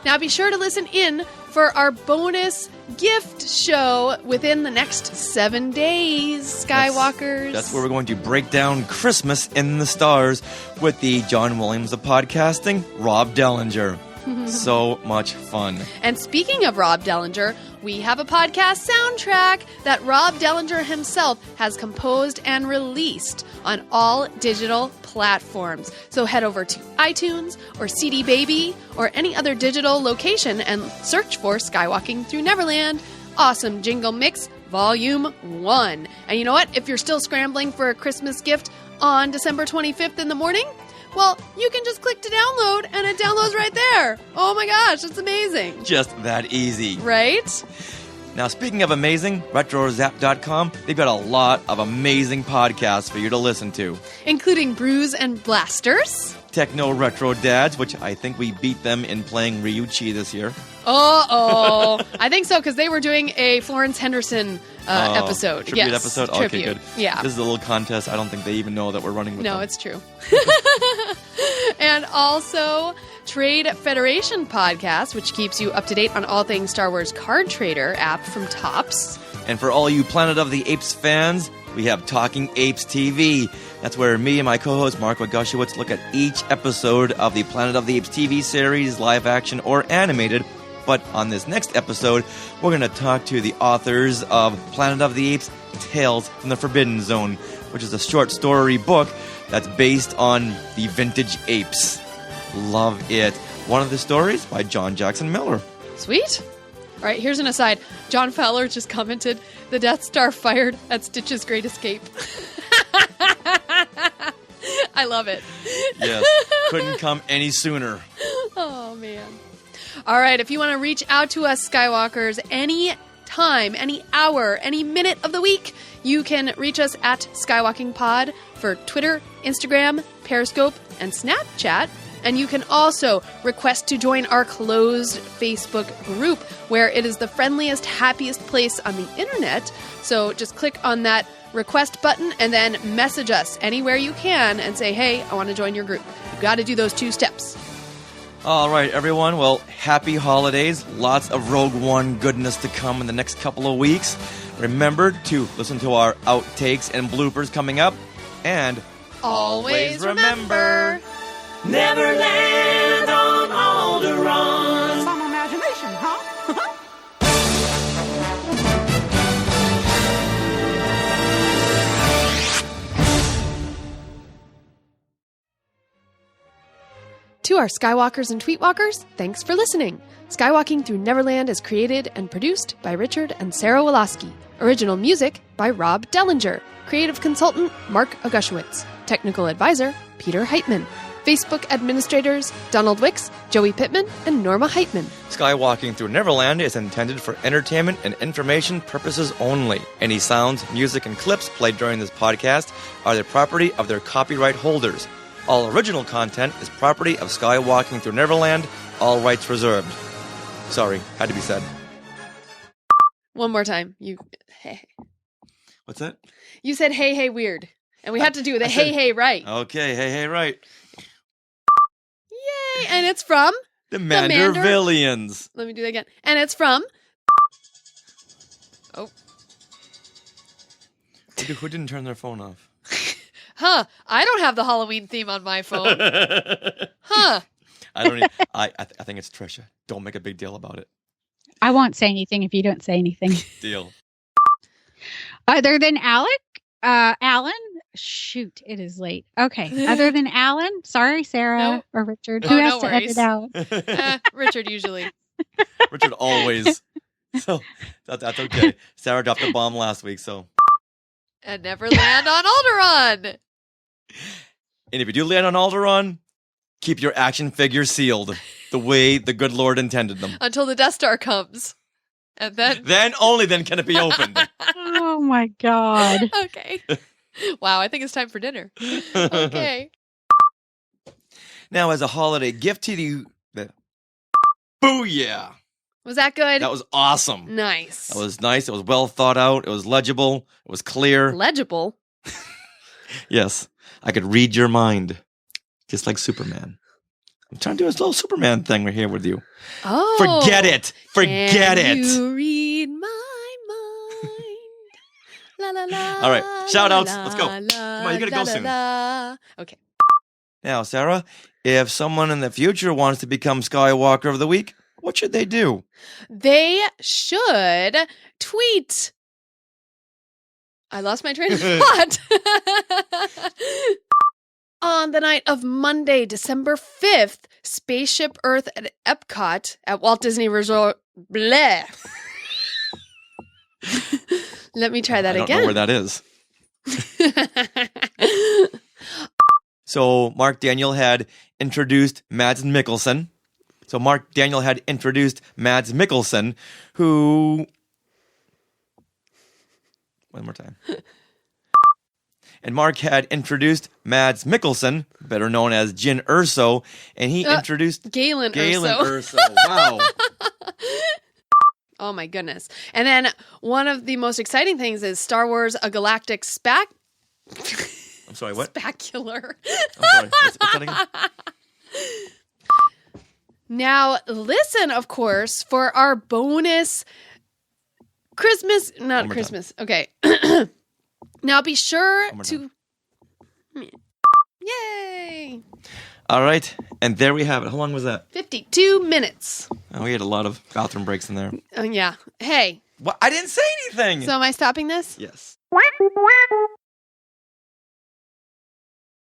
[SPEAKER 2] Now be sure to listen in for our bonus gift show within the next 7 days, Skywalkers.
[SPEAKER 4] That's where we're going to break down Christmas in the stars with the John Williams of podcasting, Rob Dellinger. So much fun.
[SPEAKER 2] And speaking of Rob Dellinger, we have a podcast soundtrack that Rob Dellinger himself has composed and released on all digital platforms. So head over to iTunes or CD Baby or any other digital location and search for Skywalking Through Neverland. Awesome Jingle Mix Volume 1. And you know what? If you're still scrambling for a Christmas gift on December 25th in the morning, well, you can just click to download, and it downloads right there. Oh my gosh, it's amazing.
[SPEAKER 4] Just that easy.
[SPEAKER 2] Right?
[SPEAKER 4] Now, speaking of amazing, RetroZap.com, they've got a lot of amazing podcasts for you to listen to.
[SPEAKER 2] Including Brews and Blasters.
[SPEAKER 4] Techno Retro Dads, which I think we beat them in playing Riu Chi this year.
[SPEAKER 2] Uh-oh. I think so, because they were doing a Florence Henderson episode.
[SPEAKER 4] Tribute episode?
[SPEAKER 2] Tribute.
[SPEAKER 4] Okay, good.
[SPEAKER 2] Yeah.
[SPEAKER 4] This is a little contest. I don't think they even know that we're running with them.
[SPEAKER 2] No, it's true. And also Trade Federation Podcast, which keeps you up to date on all things Star Wars Card Trader app from Topps.
[SPEAKER 4] And for all you Planet of the Apes fans, we have Talking Apes TV. That's where me and my co-host Mark Wagushewitz look at each episode of the Planet of the Apes TV series, live action or animated. But on this next episode, we're going to talk to the authors of Planet of the Apes Tales from the Forbidden Zone, which is a short story book that's based on the vintage apes. Love it. One of the stories by John Jackson Miller.
[SPEAKER 2] Sweet. All right, here's an aside. John Fowler just commented, the Death Star fired at Stitch's Great Escape. I love it.
[SPEAKER 4] Yes, couldn't come any sooner.
[SPEAKER 2] Oh, man. All right, if you want to reach out to us, Skywalkers, any time, any hour, any minute of the week, you can reach us at Skywalking Pod for Twitter, Instagram, Periscope, and Snapchat. And you can also request to join our closed Facebook group, where it is the friendliest, happiest place on the internet. So just click on that request button and then message us anywhere you can and say, hey, I want to join your group. You've got to do those 2 steps.
[SPEAKER 4] All right, everyone. Well, happy holidays. Lots of Rogue One goodness to come in the next couple of weeks. Remember to listen to our outtakes and bloopers coming up. And
[SPEAKER 2] always remember,
[SPEAKER 11] Neverland on Alderaan.
[SPEAKER 13] Some imagination, huh?
[SPEAKER 2] To our Skywalkers and Tweetwalkers, thanks for listening. Skywalking Through Neverland is created and produced by Richard and Sarah Woloski. Original music by Rob Dellinger. Creative consultant Mark Agushewitz. Technical advisor Peter Heitman. Facebook administrators Donald Wicks, Joey Pittman, and Norma Heitman.
[SPEAKER 4] Skywalking Through Neverland is intended for entertainment and information purposes only. Any sounds, music, and clips played during this podcast are the property of their copyright holders. All original content is property of Skywalking Through Neverland, all rights reserved. Sorry, had to be said.
[SPEAKER 2] One more time. Hey.
[SPEAKER 4] What's that?
[SPEAKER 2] You said hey, hey, weird. And we had to do the hey, hey, right.
[SPEAKER 4] Okay, hey, hey, right.
[SPEAKER 2] And it's from
[SPEAKER 4] the Mandervillians.
[SPEAKER 2] Let me do that again. And it's from. Oh.
[SPEAKER 4] Who didn't turn their phone off?
[SPEAKER 2] Huh. I don't have the Halloween theme on my phone. Huh.
[SPEAKER 4] I think it's Tricia. Don't make a big deal about it.
[SPEAKER 3] I won't say anything if you don't say anything.
[SPEAKER 4] Deal.
[SPEAKER 3] Other than Alan? Shoot, it is late. Okay. Other than Alan? Sorry, Sarah or Richard. Who has to edit out?
[SPEAKER 2] Richard usually.
[SPEAKER 4] Richard always. So that's okay. Sarah dropped a bomb last week, so.
[SPEAKER 2] And never land on Alderaan.
[SPEAKER 4] And if you do land on Alderaan, keep your action figures sealed the way the good Lord intended them.
[SPEAKER 2] Until the Death Star comes. And then
[SPEAKER 4] only then can it be opened.
[SPEAKER 3] Oh my God.
[SPEAKER 2] Okay. Wow, I think it's time for dinner. Okay.
[SPEAKER 4] Now, as a holiday gift to you, booyah!
[SPEAKER 2] Was that good?
[SPEAKER 4] That was awesome.
[SPEAKER 2] Nice.
[SPEAKER 4] That was nice. It was well thought out. It was legible. It was clear.
[SPEAKER 2] Legible?
[SPEAKER 4] Yes. I could read your mind. Just like Superman. I'm trying to do this little Superman thing right here with you.
[SPEAKER 2] Oh.
[SPEAKER 4] Forget it. Forget it.
[SPEAKER 2] You read my mind. La la la.
[SPEAKER 4] All right. Shout-outs.
[SPEAKER 2] La,
[SPEAKER 4] Let's go.
[SPEAKER 2] la,
[SPEAKER 4] Come on, you gotta
[SPEAKER 2] la,
[SPEAKER 4] go soon.
[SPEAKER 2] La. Okay.
[SPEAKER 4] Now, Sarah, if someone in the future wants to become Skywalker of the Week, what should they do?
[SPEAKER 2] They should tweet. I lost my train of thought. On the night of Monday, December 5th, Spaceship Earth at Epcot at Walt Disney Resort. Bleh. Let me try that again.
[SPEAKER 4] I don't know where that is. So Mark Daniel had introduced Mads Mikkelsen. Who... One more time. And Mark had introduced Mads Mikkelsen, better known as Jyn Erso, and he introduced
[SPEAKER 2] Galen
[SPEAKER 4] Erso. Wow.
[SPEAKER 2] Oh my goodness. And then one of the most exciting things is Star Wars A Galactic
[SPEAKER 4] I'm sorry, what?
[SPEAKER 2] Specular.
[SPEAKER 4] I'm sorry. What's that again?
[SPEAKER 2] Now, listen, of course, for our bonus Christmas. Not Christmas. Okay. Now, be sure to. Yay!
[SPEAKER 4] All right. And there we have it. How long was that?
[SPEAKER 2] 52 minutes.
[SPEAKER 4] Oh, we had a lot of bathroom breaks in there.
[SPEAKER 2] Yeah. Hey.
[SPEAKER 4] What? I didn't say anything.
[SPEAKER 2] So, am I stopping this?
[SPEAKER 4] Yes.